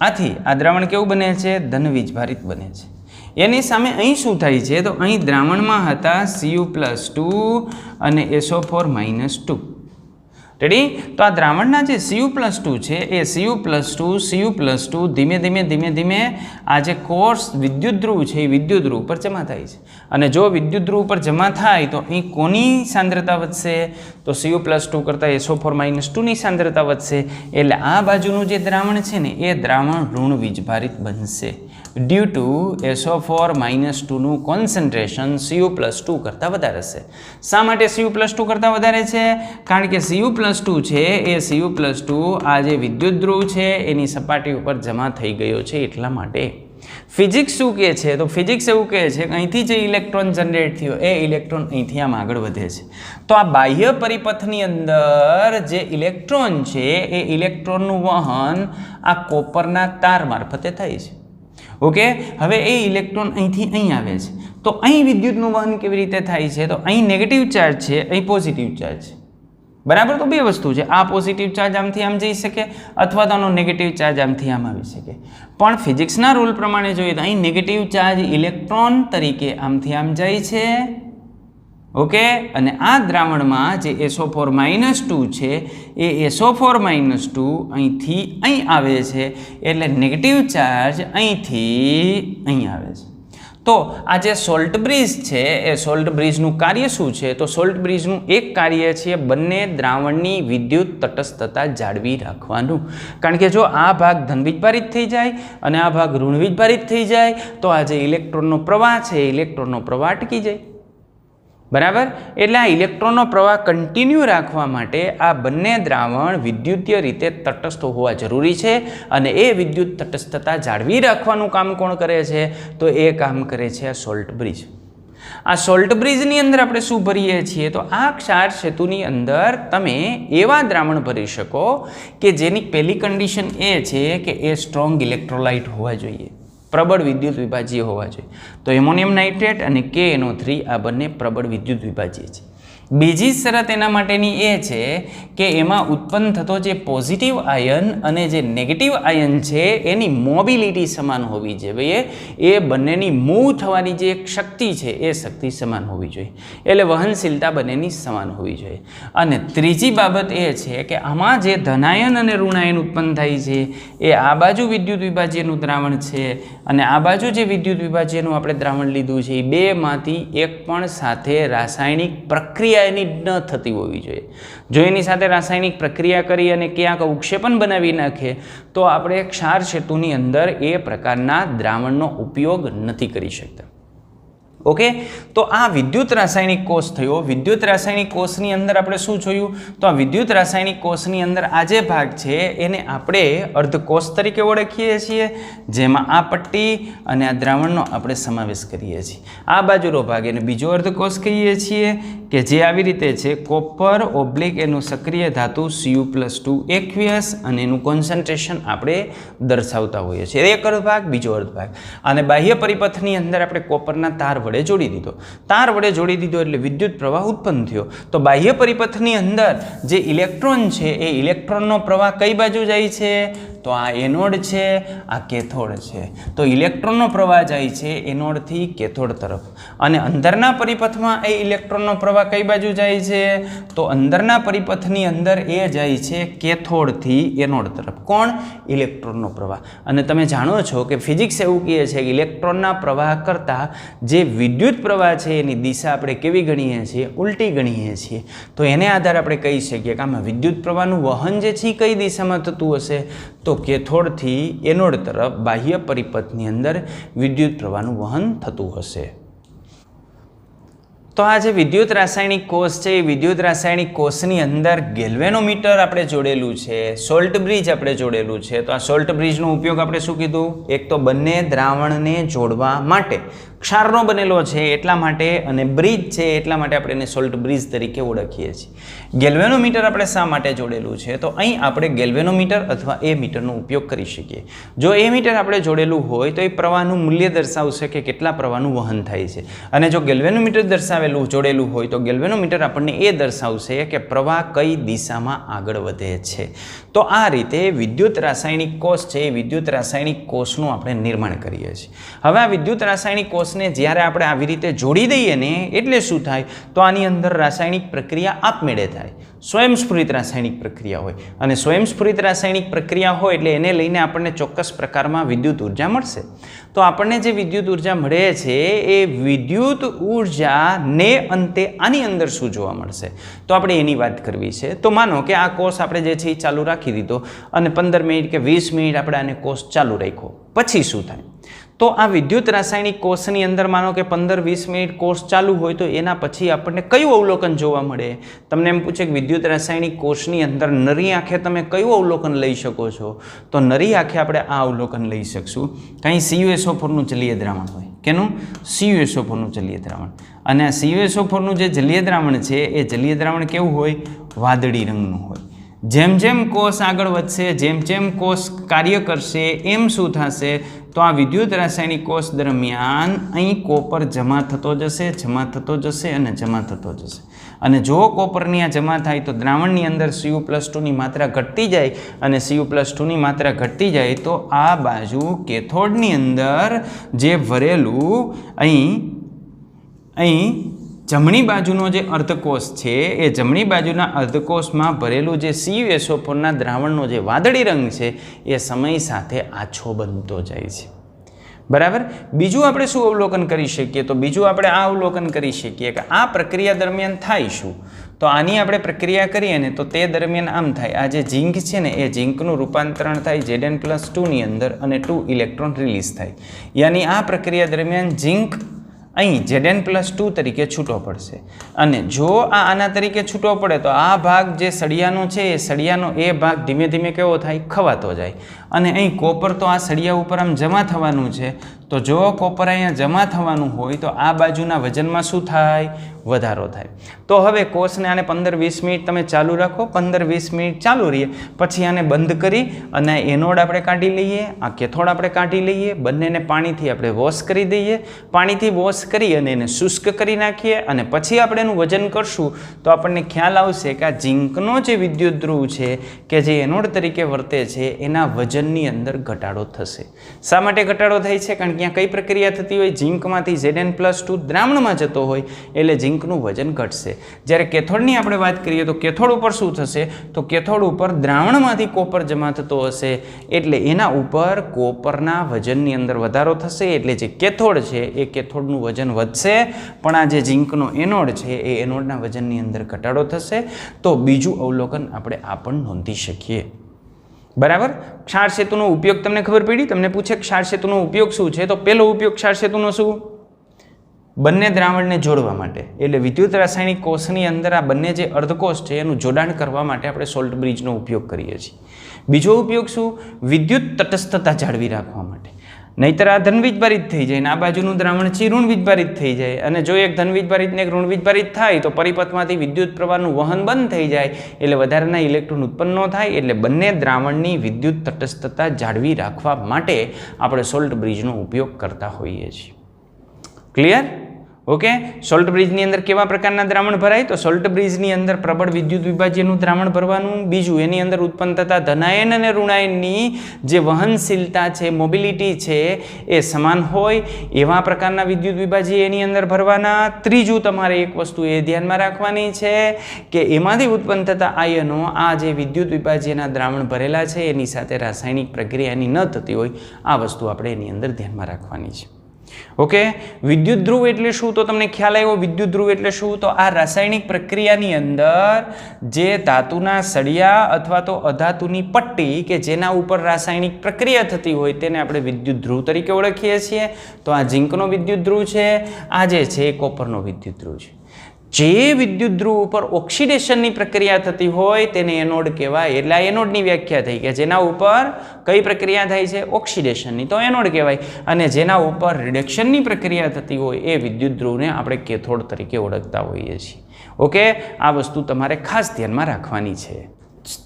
આથી આ દ્રાવણ કેવું બને છે? ધન વીજભારિત બને છે. એની સામે અહીં શું થાય છે? તો અહીં દ્રાવણમાં હતા Cu+2 અને SO4 - 2. રેડી? તો આ દ્રાવણના જે Cu+2 છે એ Cu+2 ધીમે ધીમે આ જે કોષ વિદ્યુત ધ્રુવ છે એ વિદ્યુત ધ્રુવ પર જમા થાય છે. અને જો વિદ્યુત ધ્રુવ પર જમા થાય તો અહીં કોની સાંદ્રતા વધશે? તો Cu+2 કરતાં SO4 - 2ની સાંદ્રતા વધશે. એટલે આ બાજુનું જે દ્રાવણ છે ને એ દ્રાવણ ઋણ વીજભારિત બનશે due to SO4 - 2નું concentration Cu+2 કરતાં વધારે છે. શા માટે Cu+2 કરતાં વધારે છે? કારણ કે Cu+2 છે એ Cu+2 આ જે વિદ્યુત ધ્રુવ છે એની સપાટી ઉપર જમા થઈ ગયો છે એટલા માટે. ફિઝિક્સ શું કહે છે? તો ફિઝિક્સ એવું કહે છે કે અહીંથી જે ઇલેક્ટ્રોન જનરેટ થયો એ ઇલેક્ટ્રોન અહીંથી આમ આગળ વધે છે. તો આ બાહ્ય પરિપથની અંદર જે ઇલેક્ટ્રોન છે એ ઇલેક્ટ્રોનનું વહન આ કોપરના તાર મારફતે થાય છે. ઓકે? હવે એ ઇલેક્ટ્રોન અહીંથી અહીં આવે છે. તો અહીં વિદ્યુતનું વહન કેવી રીતે થાય છે? તો અહીં નેગેટિવ ચાર્જ છે, અહીં પોઝિટિવ ચાર્જ છે. બરાબર? તો બે વસ્તુ છે. આ પોઝિટિવ ચાર્જ આમથી આમ જઈ શકે અથવા તો આનો નેગેટિવ ચાર્જ આમથી આમ આવી શકે. પણ ફિઝિક્સના રૂલ પ્રમાણે જોઈએ તો અહીં નેગેટિવ ચાર્જ ઇલેક્ટ્રોન તરીકે આમથી આમ જાય છે. ઓકે? અને આ દ્રાવણમાં જે SO4 - 2 છે એ SO4 - 2 અહીંથી અહીં આવે છે એટલે નેગેટિવ ચાર્જ અહીંથી અહીં આવે છે. તો આ જે સોલ્ટ બ્રિજ છે એ સોલ્ટ બ્રિજનું કાર્ય શું છે? તો સોલ્ટ બ્રિજનું એક કાર્ય છે બંને દ્રાવણની વિદ્યુત તટસ્થતા જાળવી રાખવાનું. કારણ કે જો આ ભાગ ધન વીજભારિત થઈ જાય અને આ ભાગ ઋણ વીજભારિત થઈ જાય તો આ જે ઇલેક્ટ્રોનનો પ્રવાહ છે એ ઇલેક્ટ્રોનનો પ્રવાહ અટકી જાય. બરાબર? એટલે આ ઇલેક્ટ્રોનનો પ્રવાહ કન્ટિન્યુ રાખવા માટે આ બંને દ્રાવણ વિદ્યુતીય રીતે તટસ્થ હોવા જરૂરી છે અને એ વિદ્યુત તટસ્થતા જાળવી રાખવાનું કામ કોણ કરે છે? તો એ કામ કરે છે આ સોલ્ટ બ્રિજ. આ સોલ્ટ બ્રિજની અંદર આપણે શું ભરીએ છીએ? તો આ ક્ષાર સેતુની અંદર તમે એવા દ્રાવણ ભરી શકો કે જેની પહેલી કન્ડિશન એ છે કે એ સ્ટ્રોંગ ઇલેક્ટ્રોલાઇટ હોવા જોઈએ. પ્રબળ વિદ્યુત વિભાજ્ય હોવા જોઈએ. તો એમોનિયમ નાઇટ્રેટ અને KNO3 આ બંને પ્રબળ વિદ્યુત વિભાજ્ય છે. બીજી શરત એના માટેની એ છે કે એમાં ઉત્પન્ન થતો જે પોઝિટિવ આયન અને જે નેગેટિવ આયન છે એની મોબિલિટી સમાન હોવી જોઈએ. એ બંનેની મૂવ થવાની જે એક શક્તિ છે એ શક્તિ સમાન હોવી જોઈએ. એટલે વહનશીલતા બંનેની સમાન હોવી જોઈએ. અને ત્રીજી બાબત એ છે કે આમાં જે ધનાયન અને ઋણાયન ઉત્પન્ન થાય છે એ આ બાજુ વિદ્યુત વિભાજ્યનું દ્રાવણ છે અને આ બાજુ જે વિદ્યુત વિભાજ્યનું આપણે દ્રાવણ લીધું છે એ બેમાંથી એક પણ સાથે રાસાયણિક પ્રક્રિયા એની ન થતી હોવી જોઈએ. જો એની સાથે રાસાયણિક પ્રક્રિયા કરી અને ક્યાંક ઉક્ષેપણ બનાવી નાખે તો આપણે ક્ષાર સેતુની અંદર એ પ્રકારના દ્રાવણનો ઉપયોગ નથી કરી શકતા. ઓકે, તો આ વિદ્યુત રાસાયણિક કોષ થયો. વિદ્યુત રાસાયણિક કોષની અંદર આપણે શું જોયું? તો આ વિદ્યુત રાસાયણિક કોષની અંદર આ જે ભાગ છે એને આપણે અર્ધકોષ તરીકે ઓળખીએ છીએ, જેમાં આ પટ્ટી અને આ દ્રાવણનો આપણે સમાવેશ કરીએ છીએ. આ બાજુનો ભાગ એને બીજો અર્ધકોષ કહીએ છીએ કે જે આવી રીતે છે, કોપર ઓબ્લિક એનું સક્રિય ધાતુ Cu+2 aqueous અને એનું કોન્સન્ટ્રેશન આપણે દર્શાવતા હોઈએ છીએ. એક અર્ધભાગ, બીજો અર્ધભાગ. અને બાહ્ય પરિપથની અંદર આપણે કોપરના તાર વડે જોડી દીધો. તાર વડે જોડી દીધો એટલે વિદ્યુત પ્રવાહ ઉત્પન્ન થયો. તો બાહ્ય પરિપથની અંદર જે ઇલેક્ટ્રોન છે એ ઇલેક્ટ્રોનનો પ્રવાહ કઈ બાજુ જાય છે? તો આ એનોડ છે, આ કેથોડ છે. તો ઇલેક્ટ્રોનનો પ્રવાહ જાય છે એનોડથી કેથોડ તરફ. અને અંદરના પરિપથમાં એ ઇલેક્ટ્રોનનો પ્રવાહ કઈ બાજુ જાય છે? તો અંદરના પરિપથની અંદર એ જાય છે કેથોડથી એનોડ તરફ. કોણ? ઇલેક્ટ્રોનનો પ્રવાહ. અને તમે જાણો છો કે ફિઝિક્સ એવું કહે છે કે ઇલેક્ટ્રોનના પ્રવાહ કરતાં જે વિદ્યુત પ્રવાહ છે એની દિશા આપણે કેવી ગણીએ છીએ? ઉલટી ગણીએ છીએ. તો એને આધારે આપણે કહી શકીએ કે આમાં વિદ્યુત પ્રવાહનું વહન જે છે કઈ દિશામાં થતું હશે? તો કેથોડથી એનોડ તરફ બાહ્ય પરિપથની અંદર વિદ્યુત પ્રવાહનું વહન થતું હશે. તો આ જે વિદ્યુત રાસાયણિક કોષ છે એ વિદ્યુત રાસાયણિક કોષની અંદર ગેલ્વેનોમીટર આપણે જોડેલું છે, સોલ્ટ બ્રિજ આપણે જોડેલું છે. તો આ સોલ્ટ બ્રિજનો ઉપયોગ આપણે શું કીધું? એક તો બંને દ્રાવણને જોડવા માટે, ક્ષારનો બનેલો છે એટલા માટે, અને બ્રિજ છે એટલા માટે આપણે એને સોલ્ટ બ્રિજ તરીકે ઓળખીએ છીએ. ગેલ્વેનોમીટર આપણે શા માટે જોડેલું છે? તો અહીં આપણે ગેલ્વેનોમીટર અથવા એ મીટરનો ઉપયોગ કરી શકીએ. જો એ મીટર આપણે જોડેલું હોય તો એ પ્રવાહનું મૂલ્ય દર્શાવશે કે કેટલા પ્રવાહનું વહન થાય છે. અને જો ગેલ્વેનોમીટર જોડેલું હોય તો ગેલ્વેનોમીટર આપણને એ દર્શાવશે કે પ્રવાહ કઈ દિશામાં આગળ વધે છે. તો આ રીતે વિદ્યુત રાસાયણિક કોષ છે એ વિદ્યુત રાસાયણિક કોષનું આપણે નિર્માણ કરીએ છીએ. હવે આ વિદ્યુત રાસાયણિક કોષને જ્યારે આપણે આવી રીતે જોડી દઈએ ને એટલે શું થાય? તો આની અંદર રાસાયણિક પ્રક્રિયા આપમેળે થાય. સ્વયંસ્ફુરિત રાસાયણિક પ્રક્રિયા હોય, અને સ્વયંસ્ફુરિત રાસાયણિક પ્રક્રિયા હોય એટલે એને લઈને આપણને ચોક્કસ પ્રકારમાં વિદ્યુત ઉર્જા મળશે. તો આપણને જે વિદ્યુત ઉર્જા મળે છે એ વિદ્યુત ઉર્જાને અંતે આની અંદર શું જોવા મળશે? તો આપણે એની વાત કરવી છે. તો માનો કે આ કોષ આપણે જે છે એ ચાલુ રાખી દીધો અને 15 મિનિટ કે 20 મિનિટ આપણે આને કોષ ચાલુ રાખ્યો, પછી શું થાય? તો આ વિદ્યુત રાસાયણિક કોષની અંદર માનો કે 15-20 મિનિટ કોષ ચાલુ હોય તો એના પછી આપણને કયું અવલોકન જોવા મળે? તમને એમ પૂછે કે વિદ્યુત રાસાયણિક કોષની અંદર નરી આંખે તમે કયું અવલોકન લઈ શકો છો? તો નરી આંખે આપણે આ અવલોકન લઈ શકશું. કંઈ CuSO4નું જલીય દ્રાવણ હોય. કેનું? CuSO4નું જલીય દ્રાવણ. અને આ CuSO4નું જે જલીય દ્રાવણ છે એ જલીય દ્રાવણ કેવું હોય? વાદળી રંગનું હોય. જેમ જેમ કોષ આગળ વધશે, જેમ જેમ કોષ કાર્ય કરશે એમ શું થશે? તો આ વિદ્યુત રાસાયણિક કોષ દરમિયાન અહીં કોપર જમા થતો જશે, જમા થતો જશે અને જમા થતો જશે. અને જો કોપરની આ જમા થાય તો દ્રાવણની અંદર Cu+2ની માત્રા ઘટતી જાય, અને Cu+2ની માત્રા ઘટતી જાય તો આ બાજુ કેથોડની અંદર જે ભરેલું અહીં જમણી બાજુનો જે અર્ધકોષ છે એ જમણી બાજુના અર્ધકોષમાં ભરેલું જે CuSO4ના દ્રાવણનો જે વાદળી રંગ છે એ સમય સાથે આછો બનતો જાય છે. બરાબર. બીજું આપણે શું અવલોકન કરી શકીએ? તો બીજું આપણે આ અવલોકન કરી શકીએ કે આ પ્રક્રિયા દરમિયાન થાય શું? તો આની આપણે પ્રક્રિયા કરીએ ને તો તે દરમિયાન આમ થાય, આ જે ઝીંક છે ને એ ઝીંકનું રૂપાંતરણ થાય Zn+2ની અંદર અને 2 ઇલેક્ટ્રોન રિલીઝ થાય. યાની આ પ્રક્રિયા દરમિયાન ઝીંક અહીં Zn+2 તરીકે છૂટો પડશે. અને જો આના તરીકે છૂટો પડે તો આ ભાગ જે સળિયાનો છે એ સળિયાનો એ ભાગ ધીમે ધીમે કેવો થાય? ખવાતો જાય. અને અહીં કોપર તો આ સળિયા ઉપર આમ જમા થવાનું છે, તો જો કોપર અહીંયા જમા થવાનું હોય તો આ બાજુના વજનમાં શું થાય? વધારો થાય. તો હવે કોષને આને 15-20 મિનિટ તમે ચાલુ રાખો, 15-20 મિનિટ ચાલુ રહીએ, પછી આને બંધ કરી અને એનોડ આપણે કાઢી લઈએ, આ કેથોડ આપણે કાઢી લઈએ, બંનેને પાણીથી આપણે વોશ કરી દઈએ, પાણીથી વોશ કરી અને એને શુષ્ક કરી નાખીએ અને પછી આપણે એનું વજન કરશું તો આપણને ખ્યાલ આવશે કે આ ઝીંકનો જે વિદ્યુત ધ્રુવ છે કે જે એનોડ તરીકે વર્તે છે એના વજનની અંદર ઘટાડો થશે. શા માટે ઘટાડો થાય છે? કારણ કે ત્યાં કઈ પ્રક્રિયા થતી હોય? ઝીંકમાંથી Zn+2 દ્રાવણમાં જતો હોય એટલે ઝીંકનું વજન ઘટશે. જ્યારે કેથોડની આપણે વાત કરીએ તો કેથોડ ઉપર શું થશે? તો કેથોડ ઉપર દ્રાવણમાંથી કોપર જમા થતો હશે એટલે એના ઉપર કોપરના વજનની અંદર વધારો થશે એટલે જે કેથોડ છે એ કેથોડનું વજન વધશે, પણ આ જે ઝીંકનો એનોડ છે એ એનોડના વજનની અંદર ઘટાડો થશે. તો બીજું અવલોકન આપણે આ પણ નોંધી શકીએ. બરાબર. ક્ષાર સેતુનો ઉપયોગ તમને ખબર પડી? તમને પૂછે ક્ષાર સેતુનો ઉપયોગ શું છે? તો પહેલો ઉપયોગ ક્ષાર સેતુનો શું? બંને દ્રાવણને જોડવા માટે, એટલે વિદ્યુત રાસાયણિક કોષની અંદર આ બંને જે અર્ધકોષ છે એનું જોડાણ કરવા માટે આપણે સોલ્ટ બ્રિજનો ઉપયોગ કરીએ છીએ. બીજો ઉપયોગ શું? વિદ્યુત તટસ્થતા જાળવી રાખવા માટે. નહીતર આ ધન વીજભારિત થઈ જાય અને આ બાજુનું દ્રાવણ છે ઋણ વીજભારિત થઈ જાય, અને જો એક ધન વીજભારિત ને એક ઋણ વીજભારિત થાય તો પરિપથમાંથી વિદ્યુત પ્રવાહનું વહન બંધ થઈ જાય એટલે વધારાના ઇલેક્ટ્રોન ઉત્પન્ન ન થાય. એટલે બંને દ્રાવણની વિદ્યુત તટસ્થતા જાળવી રાખવા માટે આપણે સોલ્ટ બ્રિજનો ઉપયોગ કરતા હોઈએ છીએ. ક્લિયર? ઓકે. સોલ્ટ બ્રિજની અંદર કેવા પ્રકારના દ્રાવણ ભરાય? તો સોલ્ટ બ્રિજની અંદર પ્રબળ વિદ્યુત વિભાજ્યનું દ્રાવણ ભરવાનું. બીજું, એની અંદર ઉત્પન્ન થતા ધનાયન અને ઋણાયનની જે વહનશીલતા છે, મોબિલિટી છે એ સમાન હોય એવા પ્રકારના વિદ્યુત વિભાજ્ય એની અંદર ભરવાના. ત્રીજું, તમારે એક વસ્તુ એ ધ્યાનમાં રાખવાની છે કે એમાંથી ઉત્પન્ન થતા આયનો આ જે વિદ્યુત વિભાજ્યના દ્રાવણ ભરેલા છે એની સાથે રાસાયણિક પ્રક્રિયાની ન થતી હોય, આ વસ્તુ આપણે એની અંદર ધ્યાનમાં રાખવાની છે. ઓકે. વિદ્યુત ધ્રુવ એટલે શું? તો તમને ખ્યાલ આવ્યો વિદ્યુત ધ્રુવ એટલે શું? તો આ રાસાયણિક પ્રક્રિયાની અંદર જે ધાતુના સળિયા અથવા તો અધાતુની પટ્ટી કે જેના ઉપર રાસાયણિક પ્રક્રિયા થતી હોય તેને આપણે વિદ્યુત ધ્રુવ તરીકે ઓળખીએ છીએ. તો આ ઝીંકનો વિદ્યુત ધ્રુવ છે, આ જે છે એ કોપરનો વિદ્યુત ધ્રુવ છે. જે વિદ્યુત ધ્રુવ ઉપર ઓક્સિડેશનની પ્રક્રિયા થતી હોય તેને એનોડ કહેવાય. એટલે આ એનોડની વ્યાખ્યા થઈ કે જેના ઉપર કઈ પ્રક્રિયા થાય છે? ઓક્સિડેશનની, તો એનોડ કહેવાય. અને જેના ઉપર રિડક્શનની પ્રક્રિયા થતી હોય એ વિદ્યુત ધ્રુવને આપણે કેથોડ તરીકે ઓળખતા હોઈએ છીએ. ઓકે. આ વસ્તુ તમારે ખાસ ધ્યાનમાં રાખવાની છે.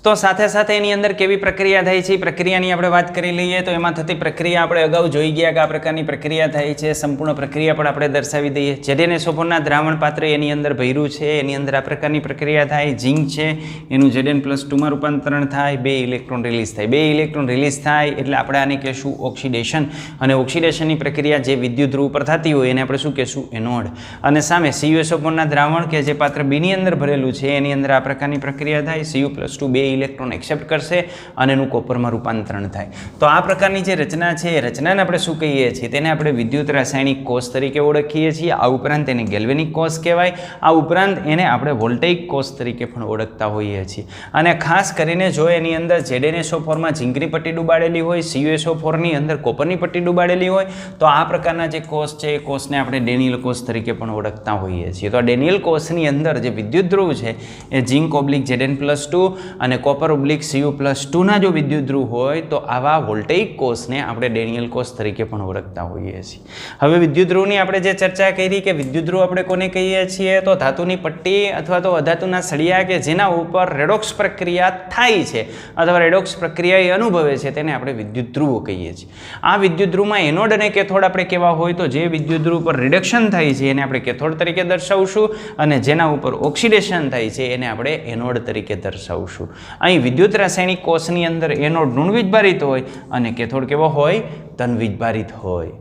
તો સાથે સાથે એની અંદર કેવી પ્રક્રિયા થાય છે એ પ્રક્રિયાની આપણે વાત કરી લઈએ. તો એમાં થતી પ્રક્રિયા આપણે અગાઉ જોઈ ગયા કે આ પ્રકારની પ્રક્રિયા થાય છે. સંપૂર્ણ પ્રક્રિયા પણ આપણે દર્શાવી દઈએ. Zn-SO4ના દ્રાવણ પાત્ર એની અંદર ભર્યું છે, એની અંદર આ પ્રકારની પ્રક્રિયા થાય. ઝીંક છે એનું Zn+2માં રૂપાંતરણ થાય, 2 ઇલેક્ટ્રોન રિલીઝ થાય. 2 ઇલેક્ટ્રોન રિલીઝ થાય એટલે આપણે આને કહેશું ઓક્સિડેશન. અને ઓક્સિડેશનની પ્રક્રિયા જે વિદ્યુત ધ્રુવ પર થતી હોય એને આપણે શું કહેશું? એનોડ. અને સામે CuSO4ના દ્રાવણ કે જે પાત્ર બીની અંદર ભરેલું છે એની અંદર આ પ્રકારની પ્રક્રિયા થાય. Cu+2 2 ઇલેક્ટ્રોન એક્સેપ્ટ કરશે અને એનું કોપરમાં રૂપાંતરણ થાય. તો આ પ્રકારની જે રચના છે એ રચનાને આપણે શું કહીએ છીએ? તેને આપણે વિદ્યુત રાસાયણિક કોષ તરીકે ઓળખીએ છીએ. આ ઉપરાંત એને ગેલ્વેનિક કોષ કહેવાય. આ ઉપરાંત એને આપણે વોલ્ટેઇક કોષ તરીકે પણ ઓળખતા હોઈએ છીએ. અને ખાસ કરીને જો એની અંદર Zn-SO4માં ઝીંકની પટ્ટી ડૂબાડેલી હોય, CuSO4ની અંદર કોપરની પટ્ટી ડૂબાડેલી હોય તો આ પ્રકારના જે કોષ છે એ કોષને આપણે ડેનિયલ કોષ તરીકે પણ ઓળખતા હોઈએ છીએ. તો આ ડેનિયલ કોષની અંદર જે વિદ્યુત ધ્રુવ છે એ ઝીંક ઓબ્લિક Zn+2 અને કોપર ઓબ્લિક Cu+2ના જો વિદ્યુત ધ્રુવ હોય તો આવા વોલ્ટેઇક કોષને આપણે ડેનિયલ કોષ તરીકે પણ ઓળખતા હોઈએ છીએ. હવે વિદ્યુત ધ્રુવની આપણે જે ચર્ચા કરી કે વિદ્યુત ધ્રુવ આપણે કોને કહીએ છીએ? તો ધાતુની પટ્ટી અથવા તો અધાતુના સળિયા કે જેના ઉપર રેડોક્સ પ્રક્રિયા થાય છે અથવા રેડોક્સ પ્રક્રિયા એ અનુભવે છે તેને આપણે વિદ્યુત ધ્રુવો કહીએ છીએ. આ વિદ્યુત ધ્રુવમાં એનોડ અને કેથોડ આપણે કેવા હોય? તો જે વિદ્યુત ધ્રુવ પર રિડક્શન થાય છે એને આપણે કેથોડ તરીકે દર્શાવશું અને જેના ઉપર ઓક્સિડેશન થાય છે એને આપણે એનોડ તરીકે દર્શાવશું. અહીં વિદ્યુત રાસાયણિક કોષની અંદર એનોડ ઋણ વીજભારિત હોય અને કેથોડ કેવો હોય? ધન વીજભારિત હોય.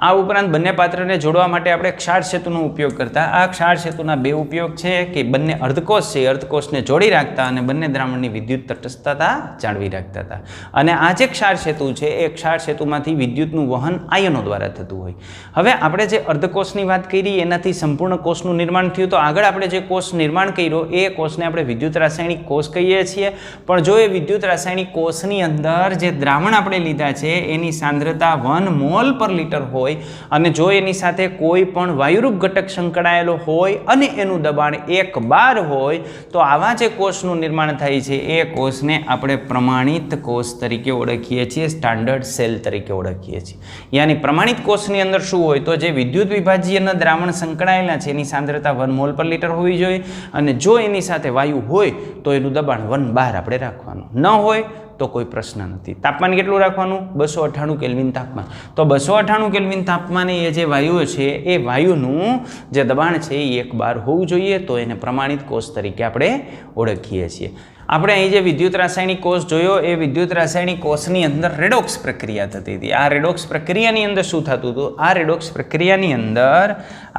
આ ઉપરાંત બંને પાત્રને જોડવા માટે આપણે ક્ષાર સેતુનો ઉપયોગ કરતા. આ ક્ષાર સેતુના બે ઉપયોગ છે કે બંને અર્ધકોષ છે અર્ધકોષને જોડી રાખતા અને બંને દ્રાવણની વિદ્યુત તટસ્થતા જાળવી રાખતા હતા. અને આ જે ક્ષાર સેતુ છે એ ક્ષાર સેતુમાંથી વિદ્યુતનું વહન આયનો દ્વારા થતું હોય. હવે આપણે જે અર્ધકોષની વાત કરી એનાથી સંપૂર્ણ કોષનું નિર્માણ થયું. તો આગળ આપણે જે કોષ નિર્માણ કર્યો એ કોષને આપણે વિદ્યુત રાસાયણિક કોષ કહીએ છીએ. પણ જો એ વિદ્યુત રાસાયણિક કોષની અંદર જે દ્રાવણ આપણે લીધા છે એની સાંદ્રતા 1 મોલ પર લિટર હોય હોય અને જો એની સાથે કોઈ પણ વાયુરૂપ ઘટક સંકળાયેલો હોય અને એનું દબાણ 1 બાર હોય તો આવા જે કોષનું નિર્માણ થાય છે એ કોષને આપણે પ્રમાણિત કોષ તરીકે ઓળખીએ છીએ, સ્ટાન્ડર્ડ સેલ તરીકે ઓળખીએ છીએ. યાની પ્રમાણિત કોષની અંદર શું હોય તો જે વિદ્યુત વિભાજ્યના દ્રાવણ સંકળાયેલા છે એની સાંદ્રતા 1 મોલ પર લિટર હોવી જોઈએ અને જો એની સાથે વાયુ હોય તો એનું દબાણ 1 બાર આપણે રાખવાનું, ન હોય તો કોઈ પ્રશ્ન નથી. તાપમાન કેટલું રાખવાનું? 298 કેલ્વિન તાપમાન. તો 298 કેલ્વિન તાપમાને એ જે વાયુઓ છે એ વાયુનું જે દબાણ છે એ 1 બાર હોવું જોઈએ, તો એને પ્રમાણિત કોષ તરીકે આપણે ઓળખીએ છીએ. આપણે અહીં જે વિદ્યુત રાસાયણિક કોષ જોયો એ વિદ્યુત રાસાયણિક કોષની અંદર રેડોક્સ પ્રક્રિયા થતી હતી. આ રેડોક્સ પ્રક્રિયાની અંદર શું થતું હતું? આ રેડોક્સ પ્રક્રિયાની અંદર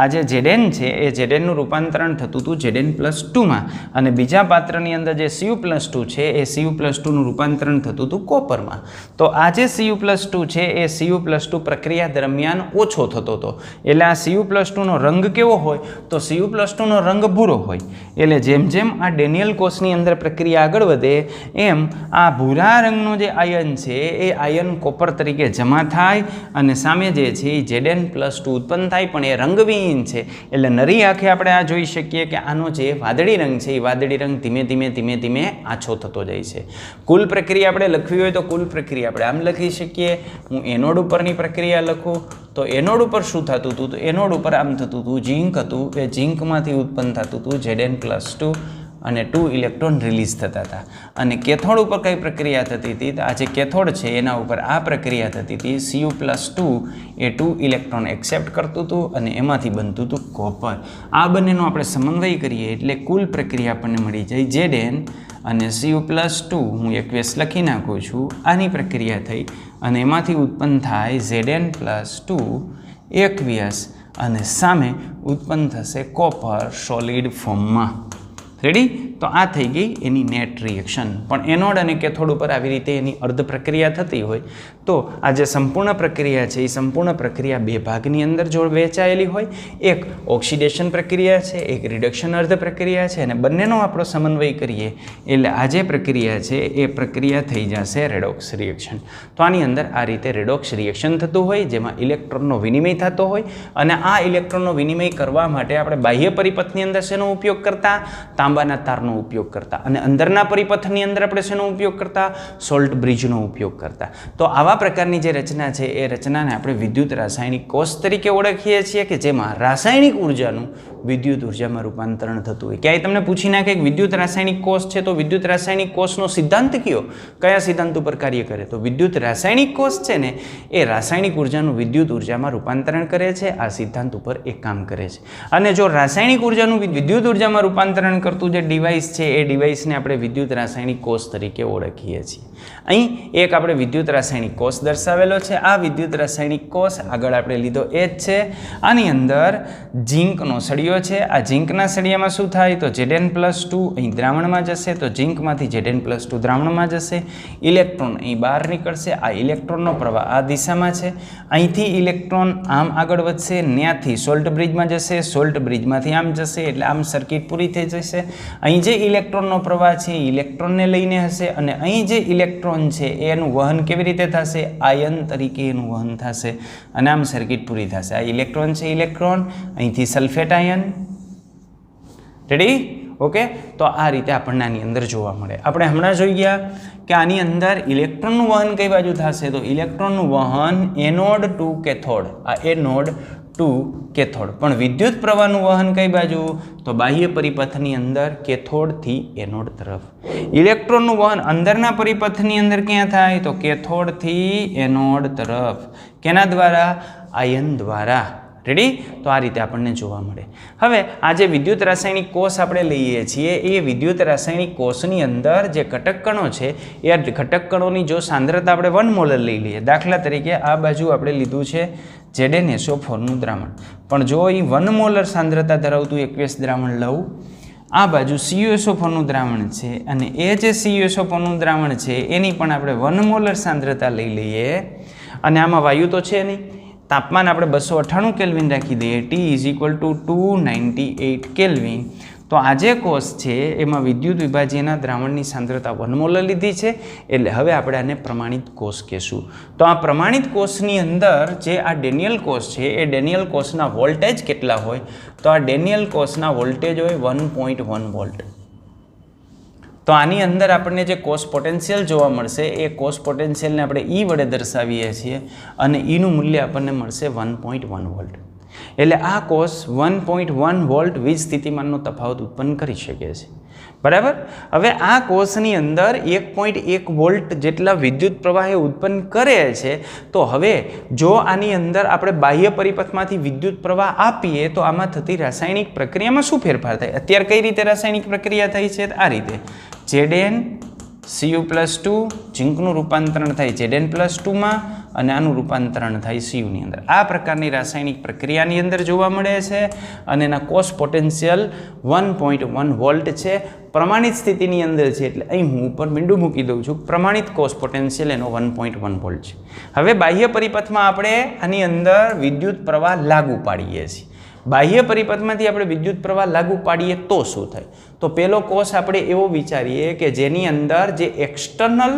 આ જે Zn છે એ Znનું રૂપાંતરણ થતું હતું Zn+2માં અને બીજા પાત્રની અંદર જે Cu+2 છે એ Cu+2નું રૂપાંતરણ થતું હતું કોપરમાં. તો આ જે Cu+2 છે એ Cu+2 પ્રક્રિયા દરમિયાન ઓછો થતો હતો. એટલે આ Cu+2નો રંગ કેવો હોય તો Cu+2નો રંગ ભૂરો હોય. એટલે જેમ જેમ આ ડેનિયલ કોષની અંદર પ્રક્રિયા આગળ વધે એમ આ ભૂરા રંગનો જે આયન છે એ આયન કોપર તરીકે જમા થાય અને સામે જે છે એ Zn+2 ઉત્પન્ન થાય, પણ એ રંગવિહીન છે. એટલે નરી આંખે આપણે આ જોઈ શકીએ કે આનો જે વાદળી રંગ છે એ વાદળી રંગ ધીમે ધીમે આછો થતો જાય છે. કુલ પ્રક્રિયા આપણે લખવી હોય તો કુલ પ્રક્રિયા આપણે આમ લખી શકીએ. હું એનોડ ઉપરની પ્રક્રિયા લખું તો એનોડ ઉપર શું થતું હતું? તો એનોડ ઉપર આમ થતું હતું, ઝીંક હતું, એ ઝીંકમાંથી ઉત્પન્ન થતું હતું Zn+2 અને 2 ઇલેક્ટ્રોન રિલીઝ થતા હતા. અને કેથોડ ઉપર કઈ પ્રક્રિયા થતી હતી? તો આ જે કેથોડ છે એના ઉપર આ પ્રક્રિયા થતી હતી. Cu+2 એ 2 ઇલેક્ટ્રોન એક્સેપ્ટ કરતું હતું અને એમાંથી બનતું હતું કોપર. આ બંનેનો આપણે સમન્વય કરીએ એટલે કુલ પ્રક્રિયા આપણને મળી જાય Zn અને Cu+2 હું એકવેસ લખી નાખું છું. આની પ્રક્રિયા થઈ અને એમાંથી ઉત્પન્ન થાય Zn+2 એકવ્યસ અને સામે ઉત્પન્ન થશે કોપર સોલિડ ફોર્મમાં. રેડી? તો આ થઈ ગઈ એની નેટ રિએક્શન. પણ એનોડ અને કેથોડ ઉપર આવી રીતે એની અર્ધ પ્રક્રિયા થતી હોય તો આ જે સંપૂર્ણ પ્રક્રિયા છે એ સંપૂર્ણ પ્રક્રિયા બે ભાગની અંદર જો વહેંચાયેલી હોય. એક ઓક્સિડેશન પ્રક્રિયા છે, એક રિડક્શન અર્ધ પ્રક્રિયા છે અને બંનેનો આપણો સમન્વય કરીએ એટલે આ જે પ્રક્રિયા છે એ પ્રક્રિયા થઈ જશે રેડોક્સ રિએક્શન. તો આની અંદર આ રીતે રેડોક્સ રિએક્શન થતું હોય જેમાં ઇલેક્ટ્રોનનો વિનિમય થતો હોય અને આ ઇલેક્ટ્રોનનો વિનિમય કરવા માટે આપણે બાહ્ય પરિપથની અંદર શેનો ઉપયોગ કરતા? તાંબાના તારનો ઉપયોગ કરતા. અને અંદરના પરિપથની અંદર આપણે શેનો ઉપયોગ કરતા? સોલ્ટ બ્રિજનો ઉપયોગ કરતા. તો આવા પ્રકારની જે રચના છે એ રચનાને આપણે વિદ્યુત રાસાયણિક કોષ તરીકે ઓળખીએ છીએ કે જેમાં રાસાયણિક ઉર્જાનું વિદ્યુત ઉર્જામાં રૂપાંતરણ થતું હોય. ક્યાંય તમને પૂછી નાખે કે વિદ્યુત રાસાયણિક કોષ છે તો વિદ્યુત રાસાયણિક કોષનો સિદ્ધાંત કયો? કયા સિદ્ધાંત ઉપર કાર્ય કરે? તો વિદ્યુત રાસાયણિક કોષ છે ને એ રાસાયણિક ઉર્જાનું વિદ્યુત ઉર્જામાં રૂપાંતરણ કરે છે. આ સિદ્ધાંત ઉપર એ કામ કરે છે. અને જો રાસાયણિક ઉર્જાનું વિદ્યુત ઉર્જામાં રૂપાંતરણ કરતું જે ડિવાઇસ છે એ ડિવાઇસને આપણે વિદ્યુત રાસાયણિક કોષ તરીકે ઓળખીએ છીએ. અહીં એક આપણે વિદ્યુત રાસાયણિક કોષ દર્શાવેલો છે. આ વિદ્યુત રાસાયણિક કોષ આગળ આપણે લીધો એ જ છે. આની અંદર ઝીંકનો સળિયો છે. આ ઝીંકના સળિયામાં શું થાય તો Zn+2 અહીં દ્રાવણમાં જશે તો ઝીંકમાંથી Zn+2 દ્રાવણમાં જશે. ઇલેક્ટ્રોન અહીં બહાર નીકળશે. આ ઇલેક્ટ્રોનનો પ્રવાહ આ દિશામાં છે. અહીંથી ઇલેક્ટ્રોન આમ આગળ વધશે, ત્યાંથી સોલ્ટ બ્રિજમાં જશે, સોલ્ટ બ્રિજમાંથી આમ જશે એટલે આમ સર્કિટ પૂરી થઈ જશે. અહીં જે ઇલેક્ટ્રોનનો પ્રવાહ છે એ ઇલેક્ટ્રોનને લઈને હશે અને અહીં જે ઇલેક્ટ્રોન છે એનું વહન કેવી રીતે થશે? આયન તરીકે એનું વહન થશે અને આમ સર્કિટ પૂરી થશે. આ ઇલેક્ટ્રોન છે, ઇલેક્ટ્રોન અહીંથી સલ્ફેટ આયન. રેડી? ઓકે. તો આ રીતે આપણને આની અંદર જોવા મળે. આપણે હમણાં જોઈ ગયા કે આની અંદર ઇલેક્ટ્રોનનું વહન કઈ બાજુ થશે તો ઇલેક્ટ્રોનનું વહન એનોડ ટુ કેથોડ. આ એનોડ ટુ કેથોડ. પણ વિદ્યુત પ્રવાહનું વહન કઈ બાજુ તો બાહ્ય પરિપથની અંદર કેથોડથી એનોડ તરફ. ઇલેક્ટ્રોનનું વહન અંદરના પરિપથની અંદર ક્યાં થાય તો કેથોડથી એનોડ તરફ. કેના દ્વારા? આયન દ્વારા. રેડી? તો આ રીતે આપણને જોવા મળે. હવે આ જે વિદ્યુત રાસાયણિક કોષ આપણે લઈએ છીએ એ વિદ્યુત રાસાયણિક કોષની અંદર જે ઘટક કણો છે એ ઘટક કણોની જો સાંદ્રતા આપણે 1 મોલર લઈ લઈએ. દાખલા તરીકે આ બાજુ આપણે લીધું છે ZnSO4નું દ્રાવણ. પણ જો અહીં 1 મોલર સાંદ્રતા ધરાવતું એકવેસ દ્રાવણ લઉં, આ બાજુ CuSO4નું દ્રાવણ છે અને એ જે CuSO4નું દ્રાવણ છે એની પણ આપણે 1 મોલર સાંદ્રતા લઈ લઈએ અને આમાં વાયુ તો છે નહીં. તાપમાન આપણે 298 કેલ્વિન રાખી દઈએ. T = 298 kelvin. તો આ જે કોષ છે એમાં વિદ્યુત વિભાજ્યના દ્રાવણની સાંદ્રતા 1 મોલ લીધી છે, એટલે હવે આપણે આને પ્રમાણિત કોષ કહેશું. તો આ પ્રમાણિત કોષની અંદર જે આ ડેનિયલ કોષ છે એ ડેનિયલ કોષના વોલ્ટેજ કેટલા હોય? તો આ ડેનિયલ કોષના વોલ્ટેજ હોય 1.1 વોલ્ટ. તો આની અંદર આપણને જે કોષ પોટેન્શિયલ જોવા મળશે એ કોષ પોટેન્શિયલને આપણે E વડે દર્શાવીએ છીએ અને Eનું મૂલ્ય આપણને મળશે 1.1 વોલ્ટ. એટલે આ કોષ 1.1 વોલ્ટ વીજ સ્થિતિમાનનો તફાવત ઉત્પન્ન કરી શકે છે. બરાબર. હવે આ કોષની અંદર 1.1 વોલ્ટ જેટલા વિદ્યુત પ્રવાહ ઉત્પન્ન કરે છે. તો હવે જો આની અંદર આપણે બાહ્ય પરિપથમાંથી વિદ્યુત પ્રવાહ આપીએ તો આમાં થતી રાસાયણિક પ્રક્રિયામાં શું ફેરફાર થાય? અત્યારે કઈ રીતે રાસાયણિક પ્રક્રિયા થઈ છે? આ રીતે Zn Cu+2 ઝીંકનું રૂપાંતરણ થાય Zn+2 માં અને આનું રૂપાંતરણ થાય Cu ની અંદર. આ પ્રકારની રાસાયણિક પ્રક્રિયાની અંદર જોવા મળે છે અને એના કોષ પોટેન્શિયલ 1.1 વોલ્ટ છે. પ્રમાણિત સ્થિતિની અંદર છે એટલે અહીં હું ઉપર મીંડું મૂકી દઉં છું. પ્રમાણિત કોષ પોટેન્શિયલ એનો 1.1 વોલ્ટ છે. હવે બાહ્ય પરિપથમાં આપણે આની અંદર વિદ્યુત પ્રવાહ લાગુ પાડીએ છીએ. બાહ્ય પરિપથમાંથી આપણે વિદ્યુત પ્રવાહ લાગુ પાડીએ તો શું થાય? તો પેલો કોષ આપણે એવો વિચારીએ કે જેની અંદર જે એક્સટર્નલ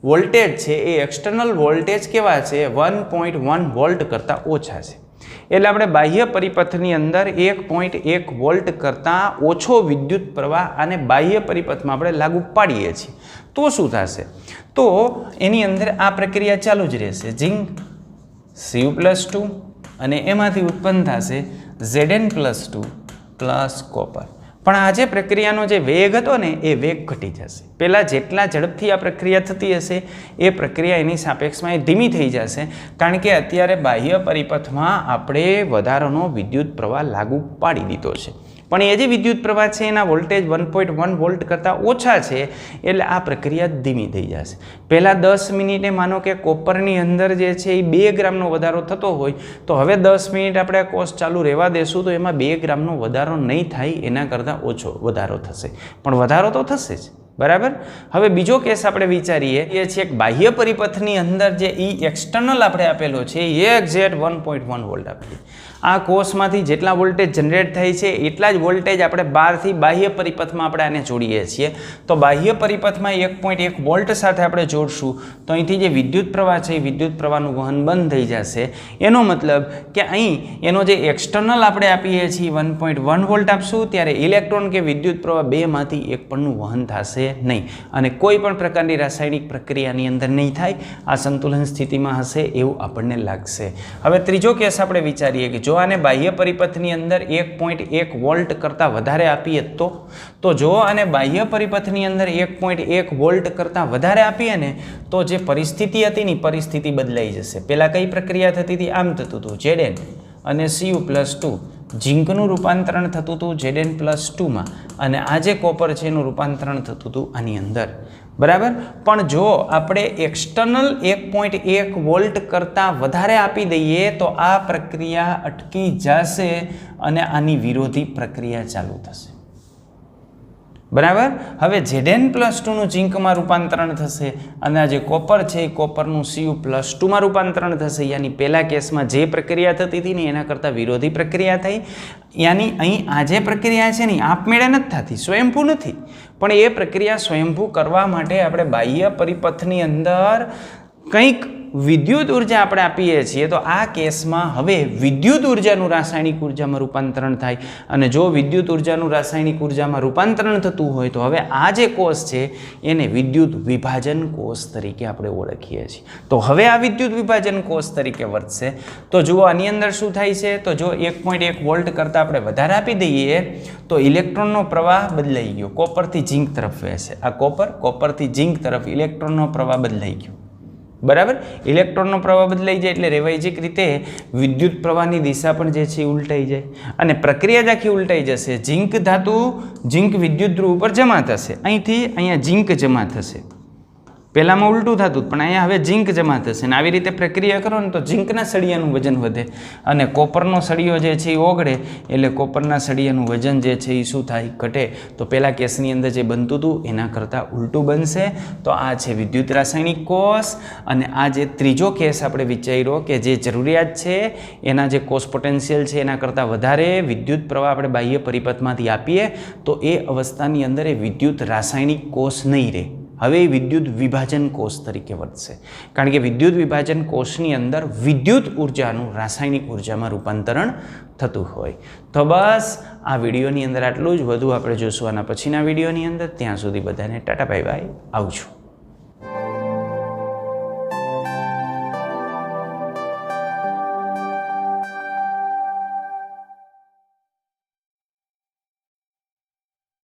વોલ્ટેજ છે એ એક્સટર્નલ વોલ્ટેજ કેવા છે? 1.1 વોલ્ટ કરતાં ઓછા છે. એટલે આપણે બાહ્ય પરિપથની અંદર 1.1 વોલ્ટ કરતાં ઓછો વિદ્યુત પ્રવાહ અને બાહ્ય પરિપથમાં આપણે લાગુ પાડીએ છીએ તો શું થશે? તો એની અંદર આ પ્રક્રિયા ચાલુ જ રહેશે. ઝીંક Cu+2 અને એમાંથી ઉત્પન્ન થશે Zn+2 પ્લસ કોપર. પણ આ જે પ્રક્રિયાનો જે વેગ હતો ને એ વેગ ઘટી જશે. પહેલાં જેટલા ઝડપથી આ પ્રક્રિયા થતી હશે એ પ્રક્રિયા એની સાપેક્ષમાં એ ધીમી થઈ જશે, કારણ કે અત્યારે બાહ્ય પરિપથમાં આપણે વધારાનો વિદ્યુત પ્રવાહ લાગુ પાડી દીધો છે. પણ એ જે વિદ્યુત પ્રવાહ છે એના વોલ્ટેજ 1.1 વોલ્ટ કરતાં ઓછા છે એટલે આ પ્રક્રિયા ધીમી થઈ જશે. પહેલાં 10 મિનિટે માનો કે કોપરની અંદર જે છે એ 2 ગ્રામનો વધારો થતો હોય તો હવે 10 મિનિટ આપણે આ કોષ ચાલુ રહેવા દેશું તો એમાં 2 ગ્રામનો વધારો નહીં થાય, એના કરતાં ઓછો વધારો થશે. પણ વધારો તો થશે જ. બરાબર. હવે બીજો કેસ આપણે વિચારીએ એ છે એક બાહ્ય પરિપથની અંદર જે એક્સટર્નલ આપણે આપેલો છે એ એક્ઝેક્ટ 1.1 વોલ્ટ આપીએ. આ કોષમાંથી જેટલા વોલ્ટેજ જનરેટ થાય છે એટલા જ વોલ્ટેજ આપણે બહારથી બાહ્ય પરિપથમાં આપણે આને જોડીએ છીએ. તો બાહ્ય પરિપથમાં 1.1 વોલ્ટ સાથે આપણે જોડશું તો અહીંથી જે વિદ્યુત પ્રવાહ છે એ વિદ્યુત પ્રવાહનું વહન બંધ થઈ જશે. એનો મતલબ કે અહીં એનો જે એક્સટર્નલ આપણે આપીએ છીએ 1.1 વોલ્ટ આપશું ત્યારે ઇલેક્ટ્રોન કે વિદ્યુત પ્રવાહ બેમાંથી એક પણનું વહન થશે નહીં અને કોઈ પણ પ્રકારની રાસાયણિક પ્રક્રિયાની અંદર નહીં થાય. આ સંતુલન સ્થિતિમાં હશે એવું આપણને લાગશે. હવે ત્રીજો કેસ આપણે વિચારીએ કે જો આને બાહ્ય પરિપથની અંદર 1.1 વોલ્ટ કરતાં વધારે આપીએ તો જો આને બાહ્ય પરિપથની અંદર 1.1 વોલ્ટ કરતાં વધારે આપીએ ને તો જે પરિસ્થિતિ હતી ને પરિસ્થિતિ બદલાઈ જશે. પહેલાં કઈ પ્રક્રિયા થતી હતી? આમ થતું હતું Zn અને Cu+2 ઝીંકનું રૂપાંતરણ થતું હતું Zn+2 માં અને આ જે કોપર છે એનું રૂપાંતરણ થતું હતું આની અંદર. બરાબર. પણ જો આપણે એક્સટર્નલ 1.1 વોલ્ટ કરતાં વધારે આપી દઈએ તો આ પ્રક્રિયા અટકી જશે અને આની વિરોધી પ્રક્રિયા ચાલુ થશે. બરાબર. હવે Zn+2 નું ઝીંકમાં રૂપાંતરણ થશે અને આ જે કોપર છે એ કોપરનું Cu+2 માં રૂપાંતરણ થશે. યાની પહેલા કેસમાં જે પ્રક્રિયા થતી હતી ને એના કરતાં વિરોધી પ્રક્રિયા થઈ. યાની અહીં આ જે પ્રક્રિયા છે ને આપમેળે નથી થતી, સ્વયંભૂ નથી. પણ એ પ્રક્રિયા સ્વયંભૂ કરવા માટે આપણે બાહ્ય પરિપથની અંદર કંઈક વિદ્યુત ઉર્જા આપણે આપીએ છીએ. તો આ કેસમાં હવે વિદ્યુત ઉર્જાનું રાસાયણિક ઉર્જામાં રૂપાંતરણ થાય અને જો વિદ્યુત ઉર્જાનું રાસાયણિક ઉર્જામાં રૂપાંતરણ થતું હોય તો હવે આ જે કોષ છે એને વિદ્યુત વિભાજન કોષ તરીકે આપણે ઓળખીએ છીએ. તો હવે આ વિદ્યુત વિભાજન કોષ તરીકે વર્તશે. તો જુઓ આની અંદર શું થાય છે? તો જો 1.1 વોલ્ટ કરતાં આપણે વધારે આપી દઈએ તો ઇલેક્ટ્રોનનો પ્રવાહ બદલાઈ ગયો, કોપરથી ઝીંક તરફ વહેશે. આ કોપરથી ઝીંક તરફ ઇલેક્ટ્રોનનો પ્રવાહ બદલાઈ ગયો. બરાબર. ઇલેક્ટ્રોનનો પ્રવાહ બદલાઈ જાય એટલે રેવાયજિક રીતે વિદ્યુત પ્રવાહની દિશા પણ જે છે એ ઉલટાઈ જાય અને પ્રક્રિયા જ આખી ઉલટાઈ જશે. ઝીંક ધાતુ ઝીંક વિદ્યુત ધ્રુવ ઉપર જમા થશે, અહીંથી અહીંયા ઝીંક જમા થશે. પહેલાંમાં ઉલટું થતું પણ અહીંયા હવે ઝીંક જમા થશે ને આવી રીતે પ્રક્રિયા કરો ને તો ઝીંકના સળિયાનું વજન વધે અને કોપરનો સળિયો જે છે એ ઓગળે એટલે કોપરના સળિયાનું વજન જે છે એ શું થાય ઘટે તો પહેલાં કેસની અંદર જે બનતું હતું એના કરતાં ઉલટું બનશે તો આ છે વિદ્યુત રાસાયણિક કોષ અને આ જે ત્રીજો કેસ આપણે વિચાર્યો કે જે જરૂરિયાત છે એના જે કોષ પોટેન્શિયલ છે એના કરતાં વધારે વિદ્યુત પ્રવાહ આપણે બાહ્ય પરિપથમાંથી આપીએ તો એ અવસ્થાની અંદર એ વિદ્યુત રાસાયણિક કોષ નહીં રહે હવે એ વિદ્યુત વિભાજન કોષ તરીકે વર્તશે કારણ કે વિદ્યુત વિભાજન કોષની અંદર વિદ્યુત ઉર્જાનું રાસાયણિક ઉર્જામાં રૂપાંતરણ થતું હોય તો બસ આ વિડીયોની અંદર આટલું જ વધુ આપણે જોઈશું આના પછીના વિડીયોની અંદર ત્યાં સુધી બધાને ટાટા બાય બાય આવજો